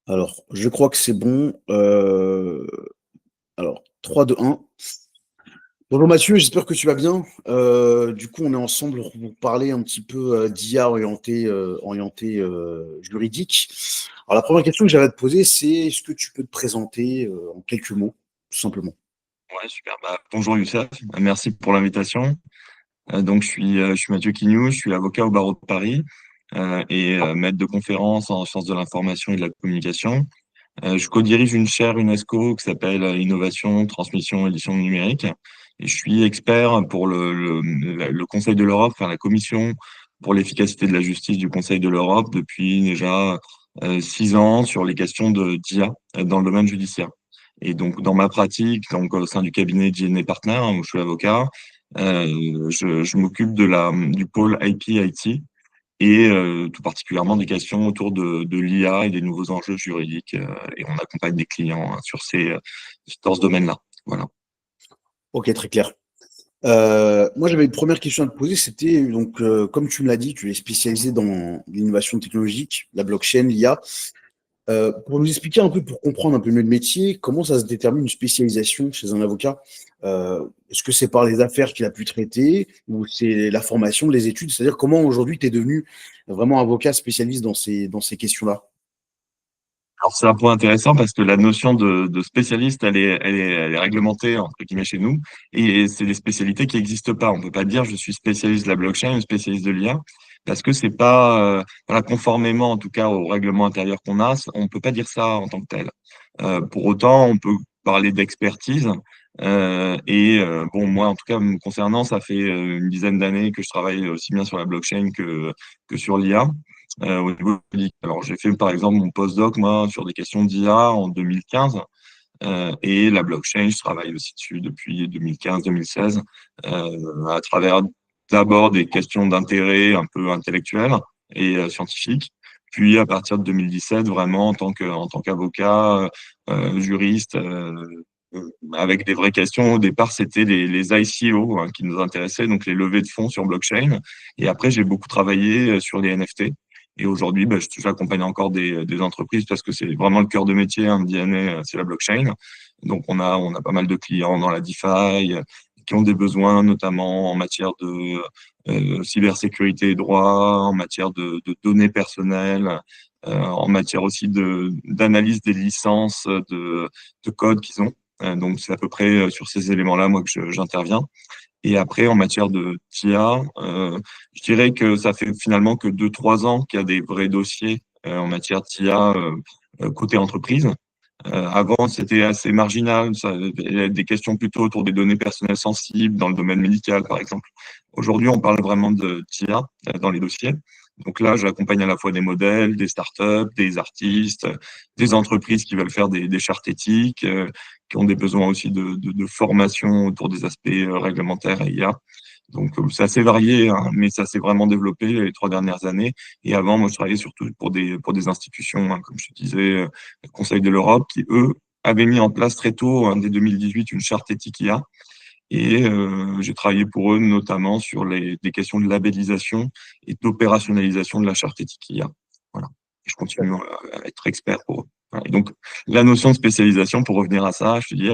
Alors, je crois que c'est bon. Alors, 3, 2, 1. Bonjour Mathieu, j'espère que tu vas bien. Du coup, on est ensemble pour parler un petit peu d'IA orienté juridique. Alors, la première question que j'avais à te poser, c'est est-ce que tu peux te présenter en quelques mots, tout simplement? Ouais, super. Bonjour Youssef. Merci pour l'invitation. Je suis Mathieu Quignou, je suis avocat au barreau de Paris et maître de conférences en sciences de l'information et de la communication. Je co-dirige une chaire UNESCO qui s'appelle Innovation, Transmission, Édition numérique. Et je suis expert pour le Conseil de l'Europe, enfin la Commission pour l'efficacité de la justice du Conseil de l'Europe depuis déjà 6 ans sur les questions d'IA dans le domaine judiciaire. Et donc, dans ma pratique, donc au sein du cabinet J&A Partners, hein, où je suis avocat, je m'occupe du pôle IP-IT et tout particulièrement des questions autour de l'IA et des nouveaux enjeux juridiques. Et on accompagne des clients hein, dans ce domaine-là. Voilà. Ok, très clair. Moi, j'avais une première question à te poser, c'était donc, comme tu me l'as dit, tu es spécialisé dans l'innovation technologique, la blockchain, l'IA. Pour nous expliquer un peu, pour comprendre un peu mieux le métier, comment ça se détermine une spécialisation chez un avocat? Est-ce que c'est par les affaires qu'il a pu traiter ou c'est la formation, les études? C'est-à-dire comment aujourd'hui tu es devenu vraiment avocat spécialiste dans ces questions-là? Alors, c'est un point intéressant parce que la notion de spécialiste, elle est réglementée, entre guillemets, chez nous. Et c'est des spécialités qui n'existent pas. On peut pas dire je suis spécialiste de la blockchain ou spécialiste de l'IA parce que c'est pas, voilà, conformément, en tout cas, au règlement intérieur qu'on a, on peut pas dire ça en tant que tel. Pour autant, on peut parler d'expertise. Bon, moi, en tout cas, me concernant, ça fait une dizaine d'années que je travaille aussi bien sur la blockchain que sur l'IA au niveau public. Alors, j'ai fait par exemple mon postdoc, moi, sur des questions d'IA en 2015. Et la blockchain, je travaille aussi dessus depuis 2015-2016, à travers d'abord des questions d'intérêt un peu intellectuel et scientifique. Puis à partir de 2017, vraiment en tant qu'avocat, juriste, avec des vraies questions. Au départ, c'était les ICO hein, qui nous intéressaient, donc les levées de fonds sur blockchain. Et après, j'ai beaucoup travaillé sur les NFT. Et aujourd'hui, j'accompagne encore des entreprises parce que c'est vraiment le cœur de métier hein, d'IA, c'est la blockchain. Donc, on a pas mal de clients dans la DeFi qui ont des besoins, notamment en matière de cybersécurité et droit, en matière de données personnelles, en matière aussi d'analyse des licences de code qu'ils ont. Donc, c'est à peu près sur ces éléments-là, moi, que j'interviens. Et après, en matière de TIA, je dirais que ça fait finalement que 2, 3 ans qu'il y a des vrais dossiers en matière de TIA côté entreprise. Avant, c'était assez marginal. Il y a des questions plutôt autour des données personnelles sensibles dans le domaine médical, par exemple. Aujourd'hui, on parle vraiment de TIA dans les dossiers. Donc là, j'accompagne à la fois des modèles, des startups, des artistes, des entreprises qui veulent faire des chartes éthiques, qui ont des besoins aussi de formation autour des aspects réglementaires et IA. Donc, c'est assez varié, hein, mais ça s'est vraiment développé les 3 dernières années. Et avant, moi, je travaillais surtout pour des institutions, hein, comme je te disais, le Conseil de l'Europe, qui, eux, avaient mis en place très tôt, hein, dès 2018, une charte éthique IA. Et j'ai travaillé pour eux, notamment sur des questions de labellisation et d'opérationnalisation de la charte éthique IA. Voilà. Et je continue à être expert pour eux. Voilà. Et donc, la notion de spécialisation, pour revenir à ça, je te dis,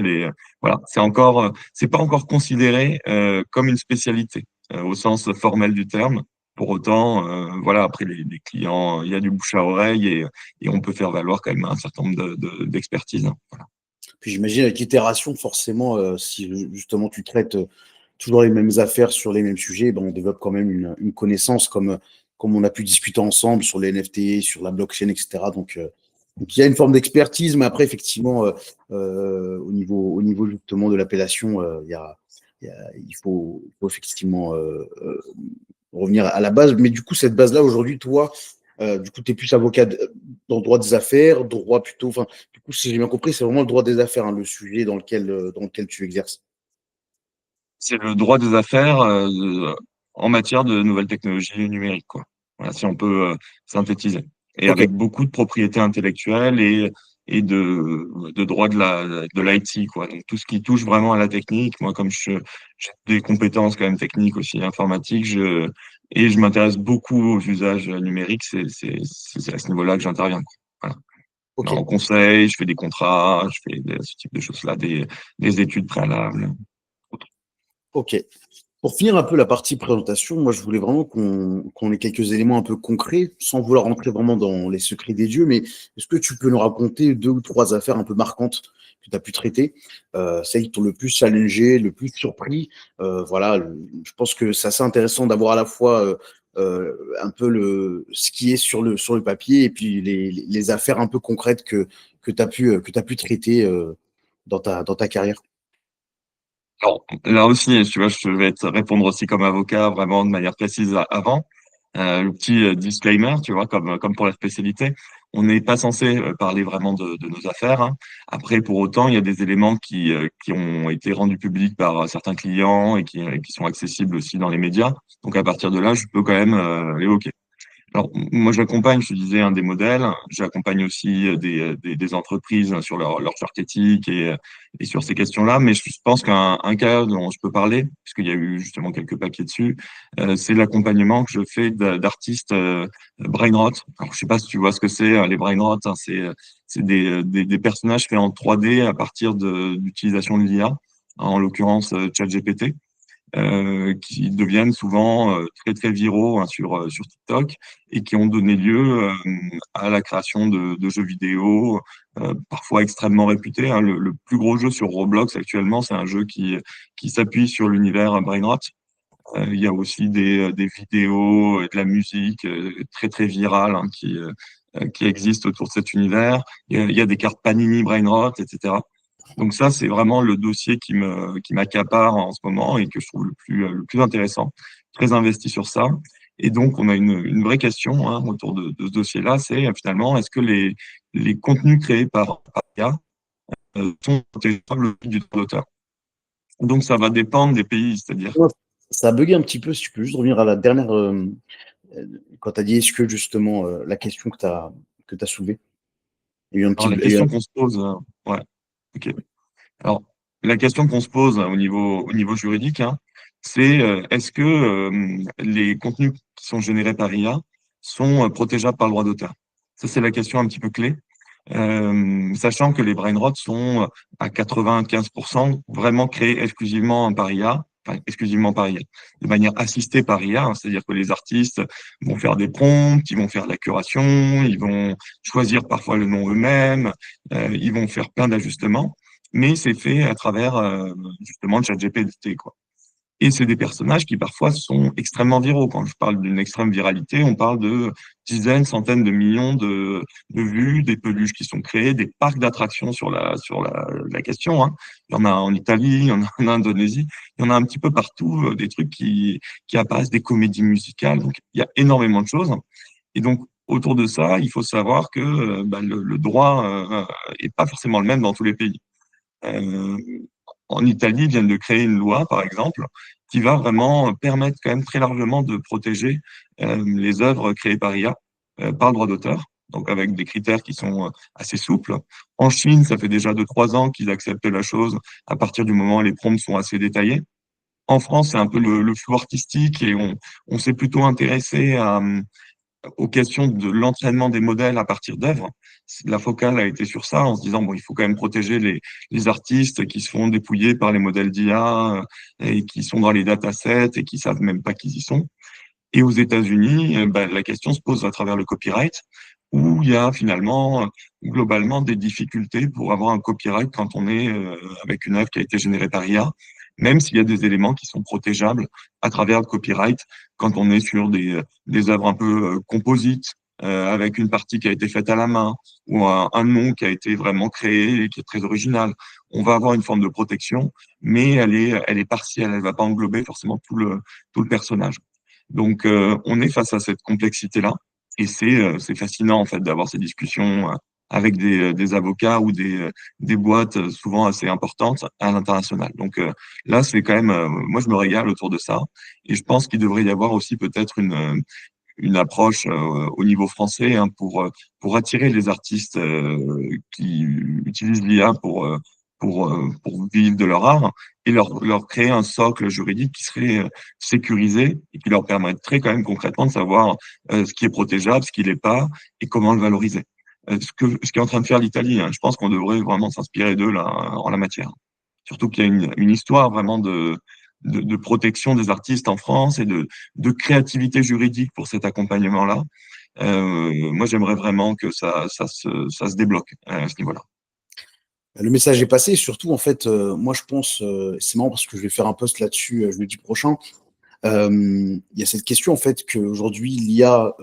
voilà, c'est pas encore considéré comme une spécialité au sens formel du terme. Pour autant, voilà, après les clients, il y a du bouche à oreille et on peut faire valoir quand même un certain nombre d'expertises. Voilà. Puis j'imagine avec l'itération, forcément, si justement tu traites toujours les mêmes affaires sur les mêmes sujets, ben, on développe quand même une connaissance comme on a pu discuter ensemble sur les NFT, sur la blockchain, etc. Donc il y a une forme d'expertise, mais après, effectivement, au niveau justement de l'appellation, il faut effectivement revenir à la base. Mais du coup, cette base-là, aujourd'hui, toi, du coup, tu es plus avocat dans le droit des affaires, droit plutôt. Enfin, du coup, si j'ai bien compris, c'est vraiment le droit des affaires, hein, le sujet dans lequel tu exerces. C'est le droit des affaires en matière de nouvelles technologies numériques, quoi. Voilà, si on peut synthétiser. Et Ok. avec beaucoup de propriété intellectuelle et de droit de l'IT, quoi. Donc tout ce qui touche vraiment à la technique, moi comme j'ai des compétences quand même techniques aussi informatiques, et je m'intéresse beaucoup aux usages numériques, c'est à ce niveau-là que j'interviens, quoi. Voilà. Ok, En conseil, je fais des contrats, je fais ce type de choses-là, des études préalables. ok. Pour finir un peu la partie présentation, moi je voulais vraiment qu'on ait quelques éléments un peu concrets, sans vouloir rentrer vraiment dans les secrets des dieux, mais est-ce que tu peux nous raconter deux ou trois affaires un peu marquantes que tu as pu traiter, celles qui t'ont le plus challengé, le plus surpris? Voilà, je pense que c'est assez intéressant d'avoir à la fois un peu ce qui est sur le papier et puis les affaires un peu concrètes que tu as pu traiter dans ta carrière. Alors, là aussi, tu vois, je vais te répondre aussi comme avocat, vraiment de manière précise avant. Le petit disclaimer, tu vois, comme pour la spécialité, on n'est pas censé parler vraiment de nos affaires, hein. Après, pour autant, il y a des éléments qui ont été rendus publics par certains clients et qui sont accessibles aussi dans les médias. Donc, à partir de là, je peux quand même l'évoquer. Alors, moi, j'accompagne, je te disais, des modèles. J'accompagne aussi des entreprises sur leur charte éthique et sur ces questions-là. Mais je pense qu'un cas dont je peux parler, puisqu'il y a eu justement quelques papiers dessus, c'est l'accompagnement que je fais d'artistes brain rot. Alors, je sais pas si tu vois ce que c'est, les brain rot, hein, c'est des personnages faits en 3D à partir d'utilisation de l'IA, en l'occurrence ChatGPT, qui deviennent souvent très très viraux, hein, sur TikTok et qui ont donné lieu à la création de jeux vidéo parfois extrêmement réputés, hein. Le plus gros jeu sur Roblox actuellement, c'est un jeu qui s'appuie sur l'univers Brainrot. Il y a aussi des vidéos, de la musique très très virale, hein, qui existent autour de cet univers. Il y a des cartes Panini Brainrot, etc. Donc ça, c'est vraiment le dossier qui m'accapare en ce moment et que je trouve le plus intéressant. Très investi sur ça. Et donc, on a une vraie question, hein, autour de ce dossier-là, c'est finalement, est-ce que les contenus créés par IA sont protégeables du droit d'auteur? Donc, ça va dépendre des pays, c'est-à-dire, Ouais, ça a bugué un petit peu, si tu peux juste revenir à la dernière, quand tu as dit est-ce que justement, la question que tu as soulevée, il y a eu un alors petit. la Il y a eu question qu'on se pose, ouais, ok. Alors, la question qu'on se pose au niveau juridique, hein, c'est est-ce que les contenus qui sont générés par IA sont protégeables par le droit d'auteur? Ça, c'est la question un petit peu clé. Sachant que les brainrots sont à 95% vraiment créés exclusivement par IA, enfin exclusivement par IA, de manière assistée par IA, hein, c'est-à-dire que les artistes vont faire des prompts, ils vont faire de la curation, ils vont choisir parfois le nom eux-mêmes, ils vont faire plein d'ajustements, mais c'est fait à travers justement le ChatGPT, quoi. Et c'est des personnages qui parfois sont extrêmement viraux. Quand je parle d'une extrême viralité, on parle de dizaines, centaines de millions de vues, des peluches qui sont créées, des parcs d'attractions la question, hein. Il y en a en Italie, il y en a en Indonésie, il y en a un petit peu partout, des trucs qui apparaissent, des comédies musicales. Donc, il y a énormément de choses. Et donc, autour de ça, il faut savoir que le droit est pas forcément le même dans tous les pays. Euh, En Italie, ils viennent de créer une loi, par exemple, qui va vraiment permettre quand même très largement de protéger les œuvres créées par IA, par le droit d'auteur, donc avec des critères qui sont assez souples. En Chine, ça fait déjà 2, 3 ans qu'ils acceptent la chose à partir du moment où les prompts sont assez détaillés. En France, c'est un peu le flou artistique et on s'est plutôt intéressé aux questions de l'entraînement des modèles à partir d'œuvres. La focale a été sur ça, en se disant, bon, il faut quand même protéger les artistes qui se font dépouiller par les modèles d'IA et qui sont dans les datasets et qui savent même pas qu'ils y sont. Et aux États-Unis, la question se pose à travers le copyright, où il y a finalement, globalement, des difficultés pour avoir un copyright quand on est avec une œuvre qui a été générée par IA, même s'il y a des éléments qui sont protégeables à travers le copyright quand on est sur des œuvres un peu composites, avec une partie qui a été faite à la main, ou un nom qui a été vraiment créé et qui est très original. On va avoir une forme de protection, mais elle est partielle, elle ne va pas englober forcément tout le personnage. Donc, on est face à cette complexité-là, et c'est fascinant en fait d'avoir ces discussions avec des avocats ou des boîtes souvent assez importantes à l'international. Donc là, c'est quand même, moi je me régale autour de ça, et je pense qu'il devrait y avoir aussi peut-être une approche au niveau français, hein, pour attirer les artistes qui utilisent l'IA pour vivre de leur art et leur créer un socle juridique qui serait sécurisé et qui leur permettrait quand même concrètement de savoir ce qui est protégeable, ce qui l'est pas et comment le valoriser. ce qu'est en train de faire l'Italie, hein. Je pense qu'on devrait vraiment s'inspirer d'eux là en la matière. Surtout qu'il y a une histoire vraiment de protection des artistes en France et de créativité juridique pour cet accompagnement-là. Moi, j'aimerais vraiment que ça se débloque à ce niveau-là. Le message est passé. Surtout, en fait, moi, je pense, c'est marrant parce que je vais faire un post là-dessus jeudi prochain. Il y a cette question, en fait, qu'aujourd'hui, l'IA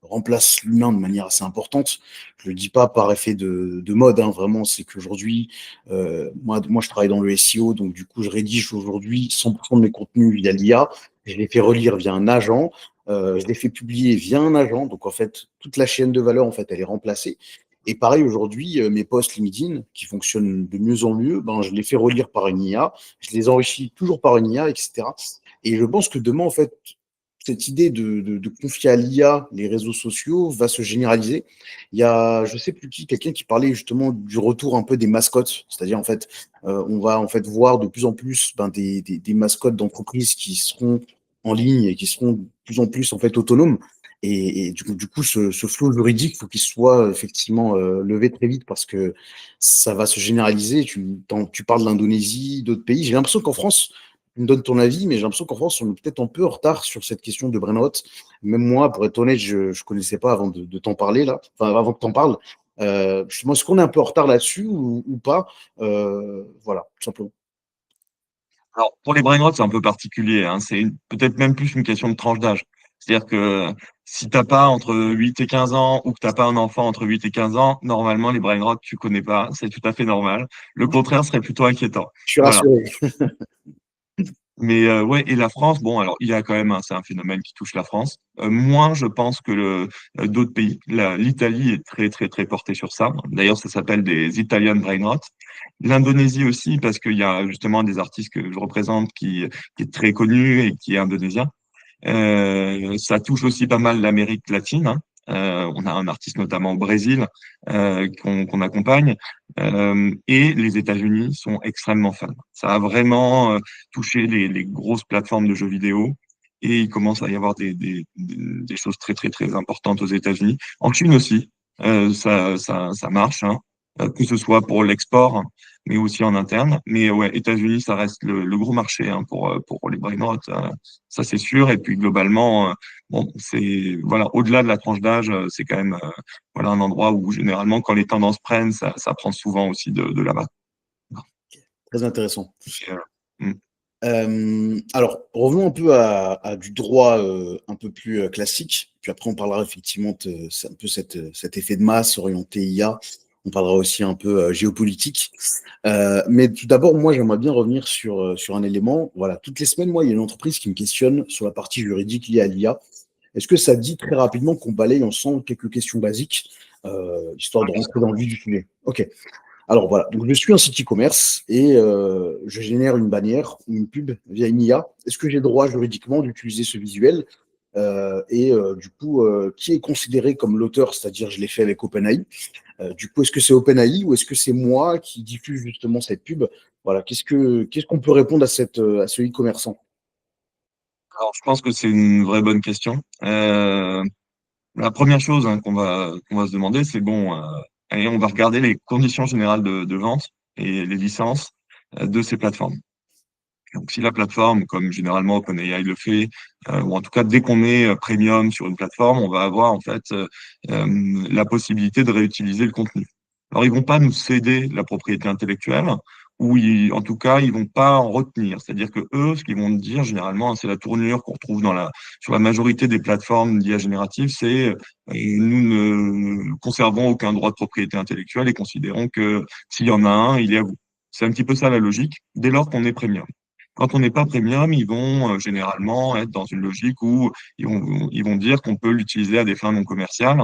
remplace l'humain de manière assez importante. Je le dis pas par effet de mode, hein, vraiment, c'est qu'aujourd'hui, moi, je travaille dans le SEO, donc du coup, je rédige aujourd'hui 100% de mes contenus via l'IA. Je les fais relire via un agent. Je les fais publier via un agent. Donc, en fait, toute la chaîne de valeur, en fait, elle est remplacée. Et pareil, aujourd'hui, mes posts LinkedIn, qui fonctionnent de mieux en mieux, ben, je les fais relire par une IA. Je les enrichis toujours par une IA, etc. Et je pense que demain, en fait, cette idée de confier à l'IA les réseaux sociaux va se généraliser. Il y a, je sais plus qui, quelqu'un qui parlait justement du retour un peu des mascottes, c'est-à-dire en fait, on va en fait voir de plus en plus ben, des mascottes d'entreprises qui seront en ligne et qui seront de plus en plus en fait autonomes. Et du coup, ce flou juridique, il faut qu'il soit effectivement levé très vite parce que ça va se généraliser. Tu parles de l'Indonésie, d'autres pays. J'ai l'impression qu'en France, tu me donnes ton avis, mais j'ai l'impression qu'en France, on est peut-être un peu en retard sur cette question de brain rot. Même moi, pour être honnête, je ne connaissais pas avant de t'en parler, là, enfin, avant que tu en parles. Justement, est-ce qu'on est un peu en retard là-dessus ou pas? Voilà, tout simplement. Alors, pour les brain rot, c'est un peu particulier, hein. Peut-être même plus une question de tranche d'âge. C'est-à-dire que si t'as pas entre 8 et 15 ans ou que t'as pas un enfant entre 8 et 15 ans, normalement, les brain rot, tu connais pas. C'est tout à fait normal. Le contraire serait plutôt inquiétant. Je suis Voilà. rassuré. Mais ouais, et la France, bon, alors il y a quand même, c'est un phénomène qui touche la France. Moins, je pense que d'autres pays. L'Italie est très, très, très portée sur ça. D'ailleurs, ça s'appelle des Italian brain rot. L'Indonésie aussi, parce qu'il y a justement des artistes que je représente qui est très connu et qui est indonésien. Ça touche aussi pas mal l'Amérique latine, hein. On a un artiste notamment au Brésil qu'on accompagne, et les États-Unis sont extrêmement fans. Ça a vraiment touché les grosses plateformes de jeux vidéo et il commence à y avoir des choses très très très importantes aux États-Unis. En Chine aussi, ça marche, hein, que ce soit pour l'export, mais aussi en interne. Mais ouais, États-Unis, ça reste le gros marché, hein, pour les brain rot, ça c'est sûr. Et puis globalement, bon, c'est voilà, au-delà de la tranche d'âge, c'est quand même voilà un endroit où généralement quand les tendances prennent, ça prend souvent aussi de là-bas. Très intéressant. Et, mm. Alors, revenons un peu à du droit un peu plus classique. Puis après, on parlera effectivement c'est un peu cet effet de masse orienté IA. On parlera aussi un peu géopolitique. Mais tout d'abord, moi, j'aimerais bien revenir sur un élément. Voilà, toutes les semaines, moi, il y a une entreprise qui me questionne sur la partie juridique liée à l'IA. Est-ce que ça dit très rapidement qu'on balaye ensemble quelques questions basiques, histoire de rentrer dans le vif du sujet? Ok. Alors voilà, donc je suis un site e-commerce et je génère une bannière ou une pub via une IA. Est-ce que j'ai le droit juridiquement d'utiliser ce visuel? Du coup, qui est considéré comme l'auteur, c'est-à-dire je l'ai fait avec OpenAI. Du coup, est-ce que c'est OpenAI ou est-ce que c'est moi qui diffuse justement cette pub? Voilà, qu'est-ce qu'on peut répondre à ce e-commerçant? Alors, je pense que c'est une vraie bonne question. La première chose, hein, qu'on va se demander, c'est bon, allez, on va regarder les conditions générales de vente et les licences de ces plateformes. Donc, si la plateforme, comme généralement OpenAI le fait, ou en tout cas dès qu'on est premium sur une plateforme, on va avoir en fait la possibilité de réutiliser le contenu. Alors, ils vont pas nous céder la propriété intellectuelle, ou en tout cas, ils vont pas en retenir. C'est-à-dire que eux, ce qu'ils vont dire généralement, c'est la tournure qu'on retrouve sur la majorité des plateformes d'IA générative, c'est nous ne conservons aucun droit de propriété intellectuelle et considérons que s'il y en a un, il est à vous. C'est un petit peu ça la logique, dès lors qu'on est premium. Quand on n'est pas premium, ils vont généralement être dans une logique où ils vont dire qu'on peut l'utiliser à des fins non commerciales,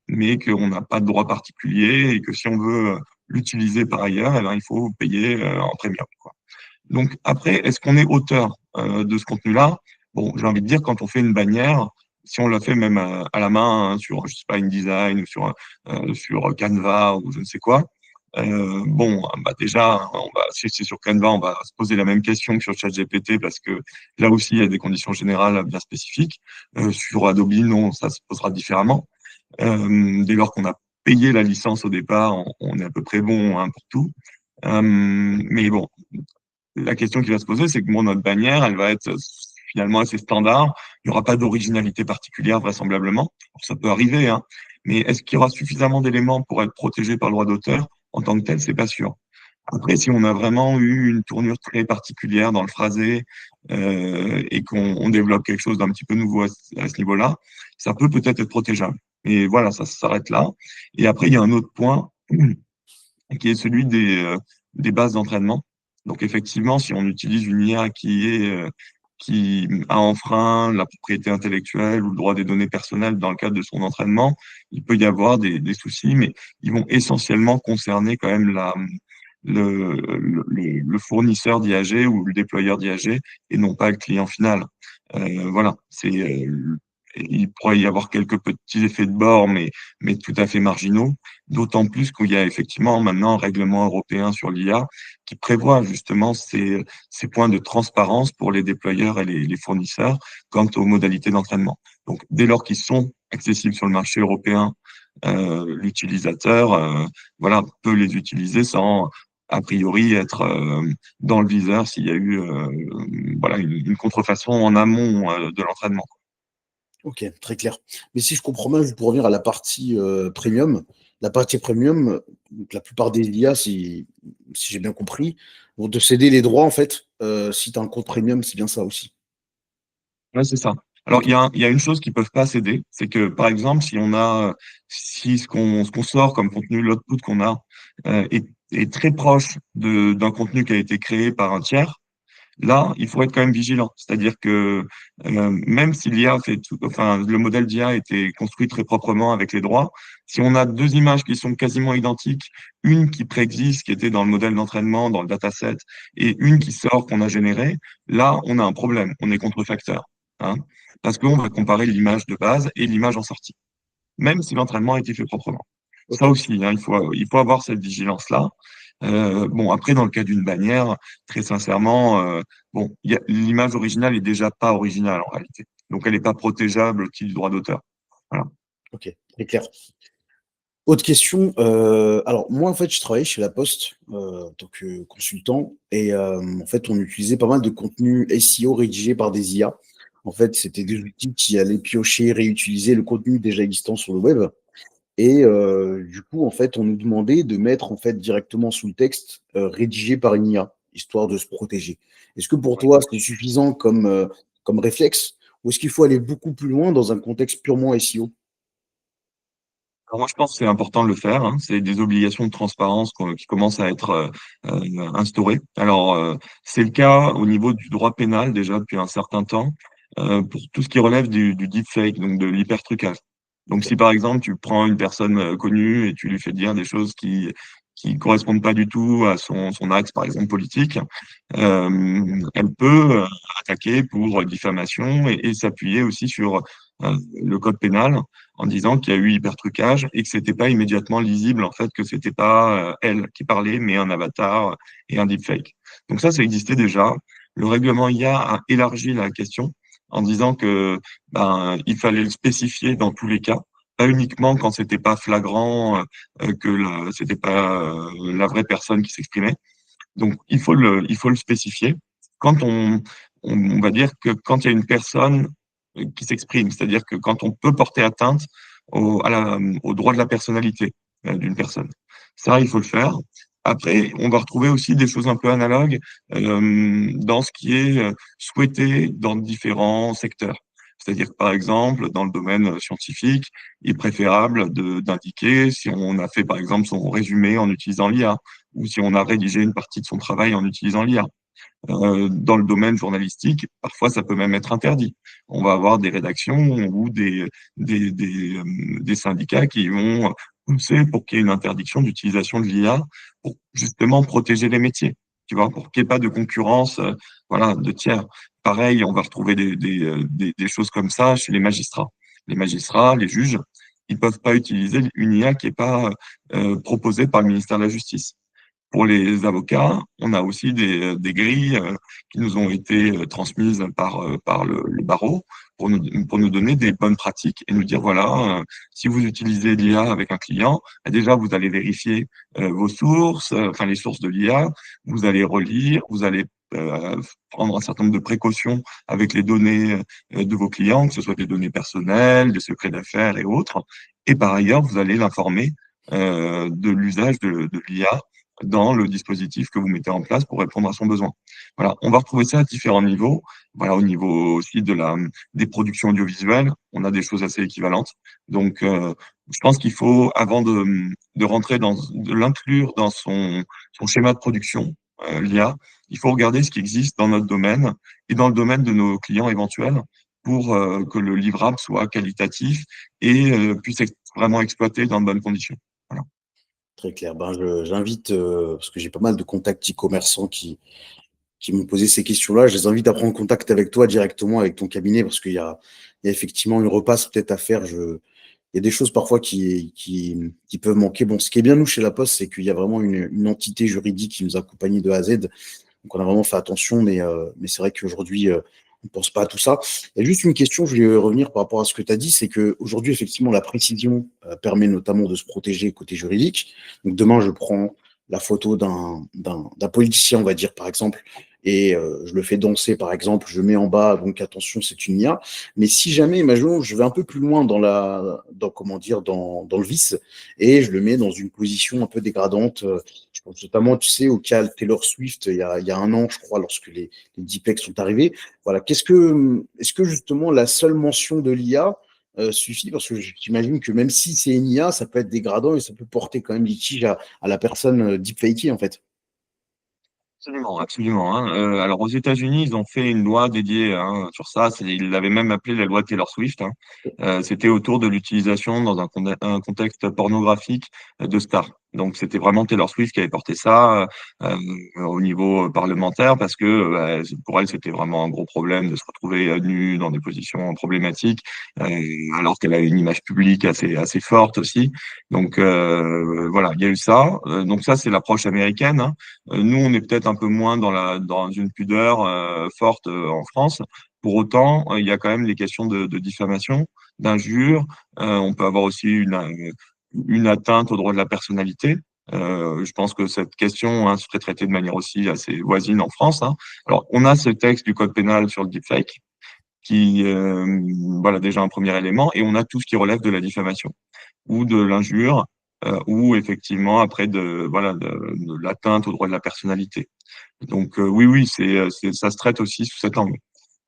mais qu'on n'a pas de droit particulier et que si on veut l'utiliser par ailleurs, eh ben, il faut payer en premium, quoi. Donc après, est-ce qu'on est auteur de ce contenu-là? Bon, j'ai envie de dire, quand on fait une bannière, si on la fait même à la main, hein, sur, je sais pas, InDesign ou sur Canva ou je ne sais quoi, bon, bah déjà, si c'est sur Canva, on va se poser la même question que sur ChatGPT parce que là aussi, il y a des conditions générales bien spécifiques. Sur Adobe, non, ça se posera différemment. Dès lors qu'on a payé la licence au départ, on est à peu près bon, hein, pour tout. Mais bon, la question qui va se poser, c'est que bon, notre bannière, elle va être finalement assez standard. Il n'y aura pas d'originalité particulière, vraisemblablement. Ça peut arriver, hein. Mais est-ce qu'il y aura suffisamment d'éléments pour être protégé par le droit d'auteur? En tant que tel, c'est pas sûr. Après, si on a vraiment eu une tournure très particulière dans le phrasé, et qu'on développe quelque chose d'un petit peu nouveau à ce niveau-là, ça peut peut-être être protégeable. Et voilà, ça s'arrête là. Et après, il y a un autre point qui est celui des bases d'entraînement. Donc effectivement, si on utilise une IA qui a enfreint la propriété intellectuelle ou le droit des données personnelles dans le cadre de son entraînement, il peut y avoir des soucis, mais ils vont essentiellement concerner quand même le fournisseur d'IAG ou le déployeur d'IAG et non pas le client final. Voilà, il pourrait y avoir quelques petits effets de bord, mais tout à fait marginaux. D'autant plus qu'il y a effectivement maintenant un règlement européen sur l'IA qui prévoit justement ces points de transparence pour les déployeurs et les fournisseurs quant aux modalités d'entraînement. Donc, dès lors qu'ils sont accessibles sur le marché européen, l'utilisateur, voilà, peut les utiliser sans a priori être dans le viseur s'il y a eu voilà une contrefaçon en amont de l'entraînement. Ok, très clair. Mais si je comprends bien, pour revenir à la partie premium, donc la plupart des IA, si j'ai bien compris, vont te céder les droits, en fait, si tu as un compte premium, c'est bien ça aussi. Ouais, c'est ça. Alors, Ok, il y a une chose qu'ils peuvent pas céder, c'est que, par exemple, si ce qu'on sort comme contenu, l'output qu'on a, est très proche d'un contenu qui a été créé par un tiers, là, il faut être quand même vigilant. C'est-à-dire que même si l'IA fait tout, enfin, le modèle d'IA a été construit très proprement avec les droits, si on a deux images qui sont quasiment identiques, une qui préexiste, qui était dans le modèle d'entraînement, dans le dataset, et une qui sort qu'on a générée, là, on a un problème. On est contrefacteur, hein, parce qu'on va comparer l'image de base et l'image en sortie, même si l'entraînement a été fait proprement. Ça ok, aussi, hein, il faut avoir cette vigilance-là. Bon, après, dans le cas d'une bannière, très sincèrement, bon, l'image originale est déjà pas originale en réalité. Donc, elle n'est pas protégeable au titre du droit d'auteur. Voilà. ok, très clair. Autre question. Alors, moi, en fait, je travaillais chez La Poste en tant que consultant et en fait, on utilisait pas mal de contenu SEO rédigé par des IA. En fait, c'était des outils qui allaient piocher, réutiliser le contenu déjà existant sur le web. Et du coup, en fait, on nous demandait de mettre en fait directement sous le texte rédigé par une IA, histoire de se protéger. Est-ce que pour toi, c'est suffisant comme réflexe, ou est-ce qu'il faut aller beaucoup plus loin dans un contexte purement SEO? Alors moi, je pense que c'est important de le faire, hein. C'est des obligations de transparence qui commencent à être instaurées. Alors, c'est le cas au niveau du droit pénal déjà depuis un certain temps, pour tout ce qui relève du deepfake, donc de l'hypertrucage. Donc, Ok. si par exemple, tu prends une personne connue et tu lui fais dire des choses qui correspondent pas du tout à son axe, par exemple, politique, elle peut attaquer pour diffamation et s'appuyer aussi sur le code pénal en disant qu'il y a eu hypertrucage et que c'était pas immédiatement lisible, en fait, que c'était pas elle qui parlait, mais un avatar et un deepfake. Donc ça existait déjà. Le règlement IA a élargi la question en disant que il fallait le spécifier dans tous les cas, pas uniquement quand c'était pas flagrant, c'était pas la vraie personne qui s'exprimait. Donc il faut le spécifier. Quand on va dire que quand il y a une personne qui s'exprime, c'est-à-dire que quand on peut porter atteinte au droit de la personnalité d'une personne. Ça, il faut le faire. Après, on va retrouver aussi des choses un peu analogues dans ce qui est souhaité dans différents secteurs. C'est-à-dire que, par exemple, dans le domaine scientifique, il est préférable d'indiquer si on a fait, par exemple, son résumé en utilisant l'IA ou si on a rédigé une partie de son travail en utilisant l'IA. Dans le domaine journalistique, parfois ça peut même être interdit. On va avoir des rédactions ou des syndicats qui vont pousser pour qu'il y ait une interdiction d'utilisation de l'IA pour justement protéger les métiers, tu vois, pour qu'il n'y ait pas de concurrence, voilà, de tiers. Pareil, on va retrouver des choses comme ça chez les magistrats. Les magistrats, les juges, ils peuvent pas utiliser une IA qui n'est pas proposée par le ministère de la Justice. Pour les avocats, on a aussi des grilles qui nous ont été transmises par le barreau pour nous donner des bonnes pratiques et nous dire, voilà, si vous utilisez l'IA avec un client, déjà, vous allez vérifier vos sources, enfin les sources de l'IA, vous allez relire, vous allez prendre un certain nombre de précautions avec les données de vos clients, que ce soit des données personnelles, des secrets d'affaires et autres. Et par ailleurs, vous allez l'informer de l'usage de l'IA dans le dispositif que vous mettez en place pour répondre à son besoin. Voilà, on va retrouver ça à différents niveaux. Voilà, au niveau aussi des productions audiovisuelles, on a des choses assez équivalentes. Donc, je pense qu'il faut, avant de rentrer de l'inclure dans son schéma de production, l'IA, il faut regarder ce qui existe dans notre domaine et dans le domaine de nos clients éventuels pour que le livrable soit qualitatif et puisse être vraiment exploité dans de bonnes conditions. Voilà. Très clair. Ben, j'invite, parce que j'ai pas mal de contacts e-commerçants qui m'ont posé ces questions-là, je les invite à prendre contact avec toi directement, avec ton cabinet, parce qu'il y a effectivement une repasse peut-être à faire. Il y a des choses parfois qui peuvent manquer. Bon, ce qui est bien, nous, chez La Poste, c'est qu'il y a vraiment une entité juridique qui nous accompagne de A à Z. Donc, on a vraiment fait attention, mais c'est vrai qu'aujourd'hui, on ne pense pas à tout ça. Il y a juste une question, je voulais revenir par rapport à ce que tu as dit, c'est qu'aujourd'hui, effectivement, la précision permet notamment de se protéger côté juridique. Donc, demain, je prends la photo d'un politicien, on va dire, par exemple, et je le fais danser, par exemple, je mets en bas, donc attention, c'est une IA. Mais si jamais, imaginons, je vais un peu plus loin comment dire, dans le vice, et je le mets dans une position un peu dégradante, je pense notamment, tu sais, au cas Taylor Swift, il y a un an, je crois, lorsque les deepfakes sont arrivés. Voilà. Est-ce que justement la seule mention de l'IA suffit? Parce que j'imagine que même si c'est une IA, ça peut être dégradant et ça peut porter quand même litige à la personne deepfakée, en fait. Absolument, absolument, hein. Alors aux États-Unis, ils ont fait une loi dédiée hein, sur ça. Ils l'avaient même appelée la loi Taylor Swift. Hein. C'était autour de l'utilisation dans un contexte pornographique de stars. Donc c'était vraiment Taylor Swift qui avait porté ça au niveau parlementaire parce que pour elle c'était vraiment un gros problème de se retrouver nue dans des positions problématiques alors qu'elle a une image publique assez forte aussi. Donc voilà, il y a eu ça. Donc ça c'est l'approche américaine. Hein. Nous, on est peut-être un peu moins dans une pudeur forte en France. Pour autant, il y a quand même les questions de diffamation, d'injure. On peut avoir aussi une atteinte au droit de la personnalité. Je pense que cette question hein, serait traitée de manière aussi assez voisine en France. Hein. Alors, on a ce texte du code pénal sur le deepfake qui, voilà, déjà un premier élément, et on a tout ce qui relève de la diffamation ou de l'injure, ou effectivement après voilà de l'atteinte au droit de la personnalité. Donc oui, oui, ça se traite aussi sous cet angle.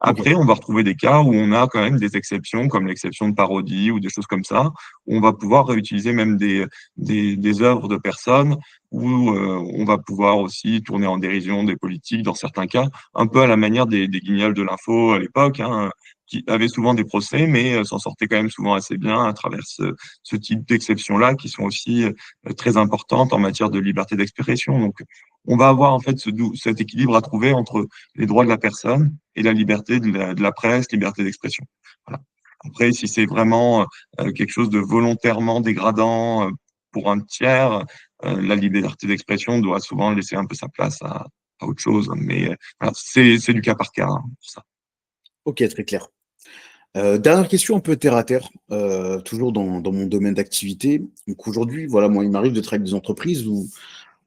Ok. Après, on va retrouver des cas où on a quand même des exceptions, comme l'exception de parodie ou des choses comme ça, où on va pouvoir réutiliser même des œuvres de personnes, où on va pouvoir aussi tourner en dérision des politiques dans certains cas, un peu à la manière des guignols de l'info à l'époque, hein, qui avaient souvent des procès, mais s'en sortaient quand même souvent assez bien à travers ce type d'exceptions-là, qui sont aussi très importantes en matière de liberté d'expression. Donc, on va avoir en fait cet équilibre à trouver entre les droits de la personne et la liberté de la presse, liberté d'expression. Voilà. Après, si c'est vraiment quelque chose de volontairement dégradant pour un tiers, la liberté d'expression doit souvent laisser un peu sa place à autre chose. Mais voilà, c'est du cas par cas hein, pour ça. Ok, très clair. Dernière question un peu terre à terre, toujours dans mon domaine d'activité. Donc aujourd'hui, voilà, moi, il m'arrive de travailler avec des entreprises où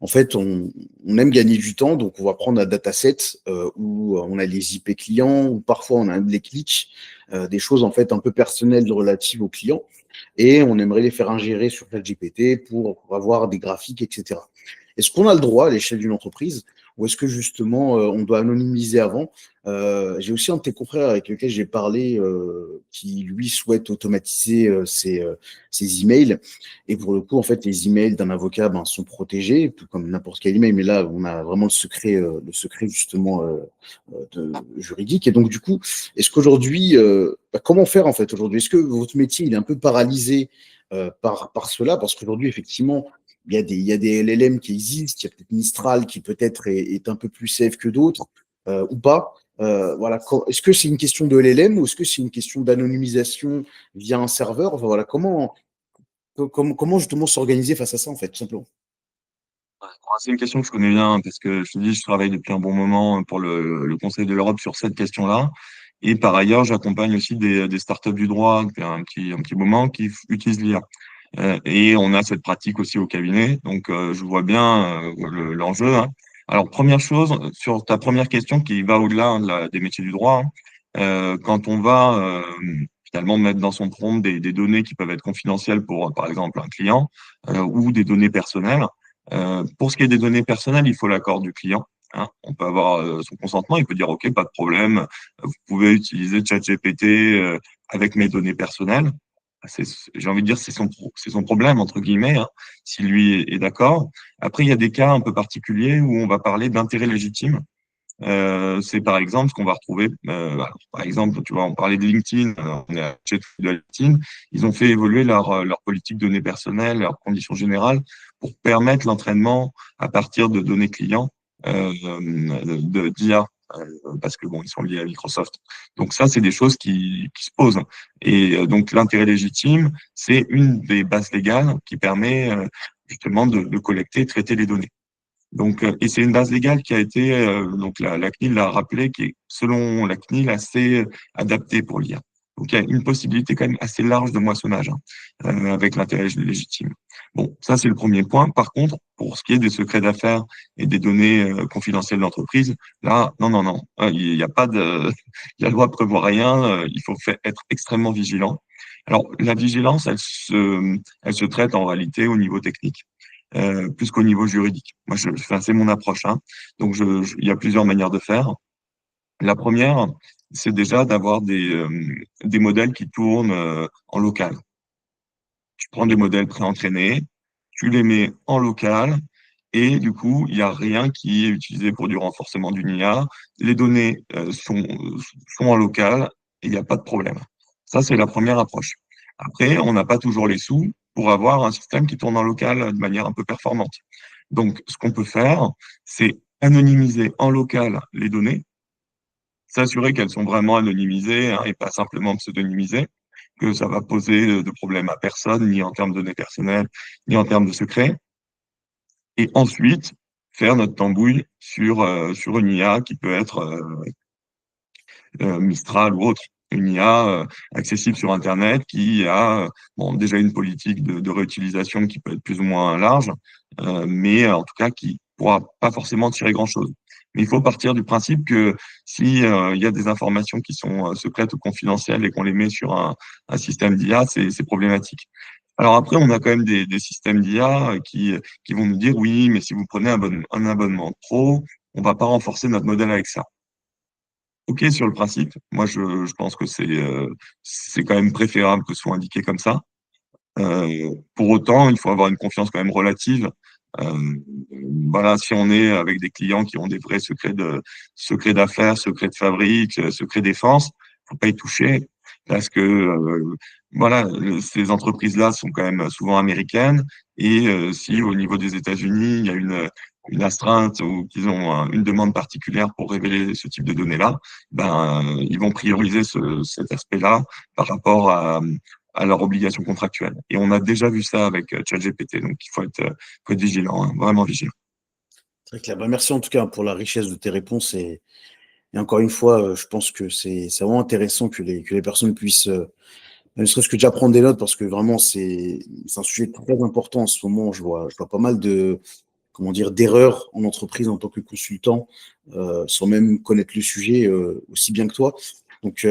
en fait, on aime gagner du temps, donc on va prendre un dataset où on a les IP clients, ou parfois on a les clics, des choses en fait un peu personnelles relatives aux clients, et on aimerait les faire ingérer sur ChatGPT pour avoir des graphiques, etc. Est-ce qu'on a le droit à l'échelle d'une entreprise, ou est-ce que justement on doit anonymiser avant? J'ai aussi un de tes confrères avec lequel j'ai parlé qui lui souhaite automatiser ses emails. Et pour le coup, en fait, les emails d'un avocat ben, sont protégés, tout comme n'importe quel email, mais là, on a vraiment le secret justement juridique. Et donc, du coup, est-ce qu'aujourd'hui, comment faire en fait aujourd'hui? Est-ce que votre métier il est un peu paralysé par cela? Parce qu'aujourd'hui, effectivement, il y a des LLM qui existent, il y a peut-être Mistral qui peut-être est un peu plus safe que d'autres, ou pas. Voilà. Est-ce que c'est une question de LLM ou est-ce que c'est une question d'anonymisation via un serveur? Enfin, voilà, comment justement s'organiser face à ça, en fait, tout simplement? C'est une question que je connais bien parce que je te dis, je travaille depuis un bon moment pour le Conseil de l'Europe sur cette question-là. Et par ailleurs, j'accompagne aussi des startups du droit depuis un petit moment qui utilisent l'IA. Et on a cette pratique aussi au cabinet. Donc, je vois bien l'enjeu, hein. Alors, première chose, sur ta première question qui va au-delà, hein, des métiers du droit, hein, quand on va finalement mettre dans son prompt des données qui peuvent être confidentielles pour, par exemple, un client ou des données personnelles. Pour ce qui est des données personnelles, il faut l'accord du client, hein. On peut avoir son consentement, il peut dire OK, pas de problème, vous pouvez utiliser ChatGPT avec mes données personnelles. J'ai envie de dire, c'est son problème, entre guillemets, hein, si lui est d'accord. Après, il y a des cas un peu particuliers où on va parler d'intérêt légitime. C'est par exemple ce qu'on va retrouver, alors, par exemple, tu vois, on parlait de LinkedIn, on est à chez de LinkedIn, ils ont fait évoluer leur politique de données personnelles, leurs conditions générales pour permettre l'entraînement à partir de données clients d'IA, parce que bon, ils sont liés à Microsoft. Donc ça, c'est des choses qui se posent. Et donc l'intérêt légitime, c'est une des bases légales qui permet justement de collecter et traiter les données. Donc, et c'est une base légale qui a été, donc la CNIL l'a rappelé, qui est, selon la CNIL, assez adaptée pour l'IA. Donc, il y a une possibilité quand même assez large de moissonnage, hein, avec l'intérêt légitime. Bon, ça, c'est le premier point. Par contre, pour ce qui est des secrets d'affaires et des données confidentielles d'entreprise, là, non, non, non, il n'y a pas de, la loi prévoit rien, il faut être extrêmement vigilant. Alors, la vigilance, elle se traite en réalité au niveau technique plus qu'au niveau juridique. Moi, enfin, c'est mon approche, hein. Donc, il y a plusieurs manières de faire. La première, c'est déjà d'avoir des modèles qui tournent en local. Tu prends des modèles préentraînés, tu les mets en local, et du coup, il n'y a rien qui est utilisé pour du renforcement d'une IA. Les données sont en local et il n'y a pas de problème. Ça, c'est la première approche. Après, on n'a pas toujours les sous pour avoir un système qui tourne en local de manière un peu performante. Donc, ce qu'on peut faire, c'est anonymiser en local les données, s'assurer qu'elles sont vraiment anonymisées, hein, et pas simplement pseudonymisées, que ça va poser de problème à personne, ni en termes de données personnelles, ni en termes de secret. Et ensuite, faire notre tambouille sur une IA qui peut être Mistral ou autre, une IA accessible sur Internet qui a bon, déjà une politique de réutilisation qui peut être plus ou moins large, mais en tout cas qui pourra pas forcément tirer grand-chose. Mais il faut partir du principe que si il y a des informations qui sont secrètes ou confidentielles et qu'on les met sur un système d'IA, c'est problématique. Alors après, on a quand même des systèmes d'IA qui vont nous dire oui, mais si vous prenez un abonnement pro, on va pas renforcer notre modèle avec ça. OK sur le principe. Moi, je pense que c'est quand même préférable que ce soit indiqué comme ça. Pour autant, il faut avoir une confiance quand même relative. Heu, voilà, si on est avec des clients qui ont des vrais secrets d'affaires, secrets de fabrique, secrets défense, faut pas y toucher parce que, voilà, ces entreprises-là sont quand même souvent américaines et si au niveau des États-Unis, il y a une astreinte ou qu'ils ont une demande particulière pour révéler ce type de données-là, ben, ils vont prioriser cet aspect-là par rapport à leurs obligations contractuelles. Et on a déjà vu ça avec ChatGPT, donc faut être vigilant, hein, vraiment vigilant. Très clair. Bah, merci en tout cas pour la richesse de tes réponses et encore une fois, je pense que c'est vraiment intéressant que les personnes puissent, ne serait-ce que déjà prendre des notes parce que vraiment c'est un sujet très important en ce moment. Je vois pas mal de, comment dire, d'erreurs en entreprise en tant que consultant, sans même connaître le sujet, aussi bien que toi. Donc,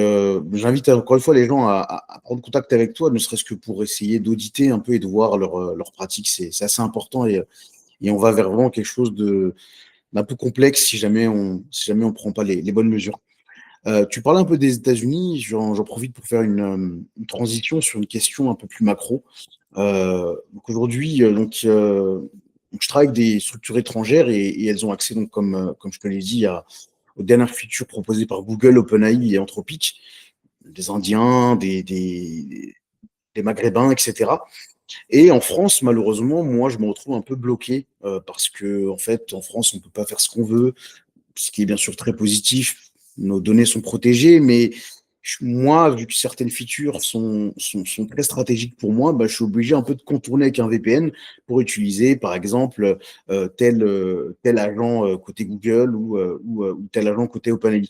j'invite encore une fois les gens à prendre contact avec toi, ne serait-ce que pour essayer d'auditer un peu et de voir leur pratique. C'est assez important et on va vers vraiment quelque chose d'un peu complexe si jamais on prend pas les bonnes mesures. Tu parlais un peu des États-Unis, j'en profite pour faire une transition sur une question un peu plus macro. Donc aujourd'hui, donc je travaille avec des structures étrangères et elles ont accès, donc, comme je te l'ai dit, aux dernières features proposées par Google, OpenAI et Anthropic, des Indiens, des Maghrébins, etc. Et en France, malheureusement, moi, je me retrouve un peu bloqué parce que, en fait, en France, on peut pas faire ce qu'on veut, ce qui est bien sûr très positif. Nos données sont protégées, mais Moi, vu que certaines features sont très stratégiques pour moi, bah, je suis obligé un peu de contourner avec un VPN pour utiliser, par exemple, tel agent côté Google ou tel agent côté OpenAI.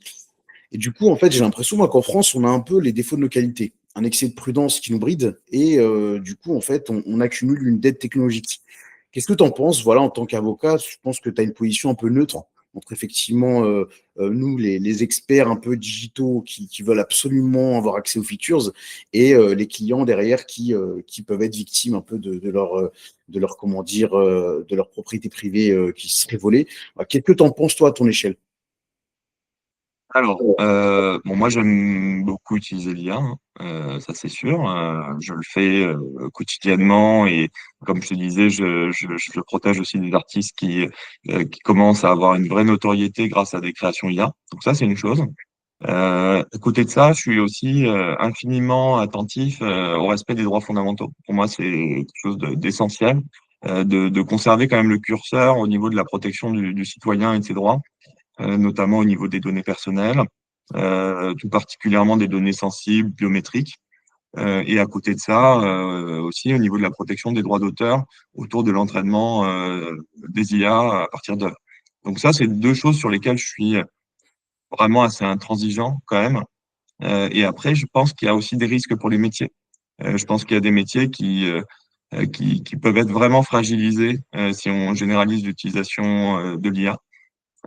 Et du coup, en fait, j'ai l'impression, moi, qu'en France, on a un peu les défauts de nos qualités, un excès de prudence qui nous bride, et du coup, en fait, on accumule une dette technologique. Qu'est-ce que tu en penses, voilà, en tant qu'avocat? Je pense que tu as une position un peu neutre entre effectivement nous, les experts un peu digitaux qui veulent absolument avoir accès aux features et les clients derrière qui peuvent être victimes un peu de leur comment dire, de leur propriété privée qui serait volée. Qu'est-ce que tu en penses, toi, à ton échelle? Alors, bon, moi j'aime beaucoup utiliser l'IA, hein, ça c'est sûr. Je le fais quotidiennement et comme je te disais, je protège aussi des artistes qui commencent à avoir une vraie notoriété grâce à des créations IA. Donc ça c'est une chose. À côté de ça, je suis aussi infiniment attentif au respect des droits fondamentaux. Pour moi, c'est quelque chose d'essentiel, de conserver quand même le curseur au niveau de la protection du citoyen et de ses droits, notamment au niveau des données personnelles, tout particulièrement des données sensibles, biométriques. Et à côté de ça, aussi au niveau de la protection des droits d'auteur autour de l'entraînement des IA à partir de. Donc ça, c'est deux choses sur lesquelles je suis vraiment assez intransigeant quand même. Et après, je pense qu'il y a aussi des risques pour les métiers. Je pense qu'il y a des métiers qui peuvent être vraiment fragilisés si on généralise l'utilisation de l'IA.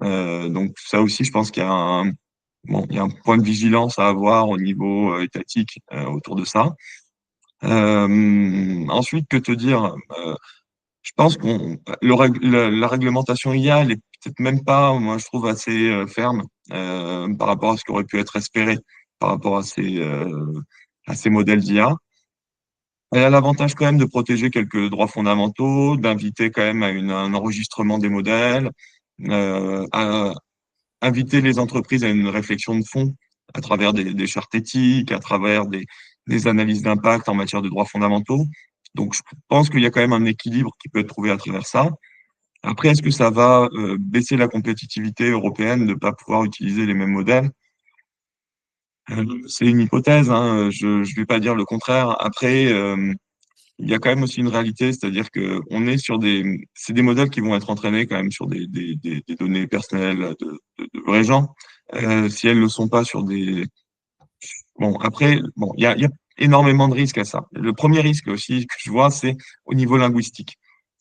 Donc ça aussi, je pense qu'il y a bon, il y a un point de vigilance à avoir au niveau étatique autour de ça. Ensuite, que te dire? Je pense la réglementation IA, elle est peut-être même pas, moi je trouve, assez ferme par rapport à ce qui aurait pu être espéré par rapport à ces modèles d'IA. Elle a l'avantage quand même de protéger quelques droits fondamentaux, d'inviter quand même à un enregistrement des modèles, à inviter les entreprises à une réflexion de fond à travers des chartes éthiques, à travers des analyses d'impact en matière de droits fondamentaux. Donc, je pense qu'il y a quand même un équilibre qui peut être trouvé à travers ça. Après, est-ce que ça va baisser la compétitivité européenne de ne pas pouvoir utiliser les mêmes modèles? C'est une hypothèse, hein, je ne vais pas dire le contraire. Après, il y a quand même aussi une réalité, c'est-à-dire que on est sur c'est des modèles qui vont être entraînés quand même sur des données personnelles de vrais gens. Si elles ne le sont pas sur bon, après, bon, il y a énormément de risques à ça. Le premier risque aussi que je vois, c'est au niveau linguistique.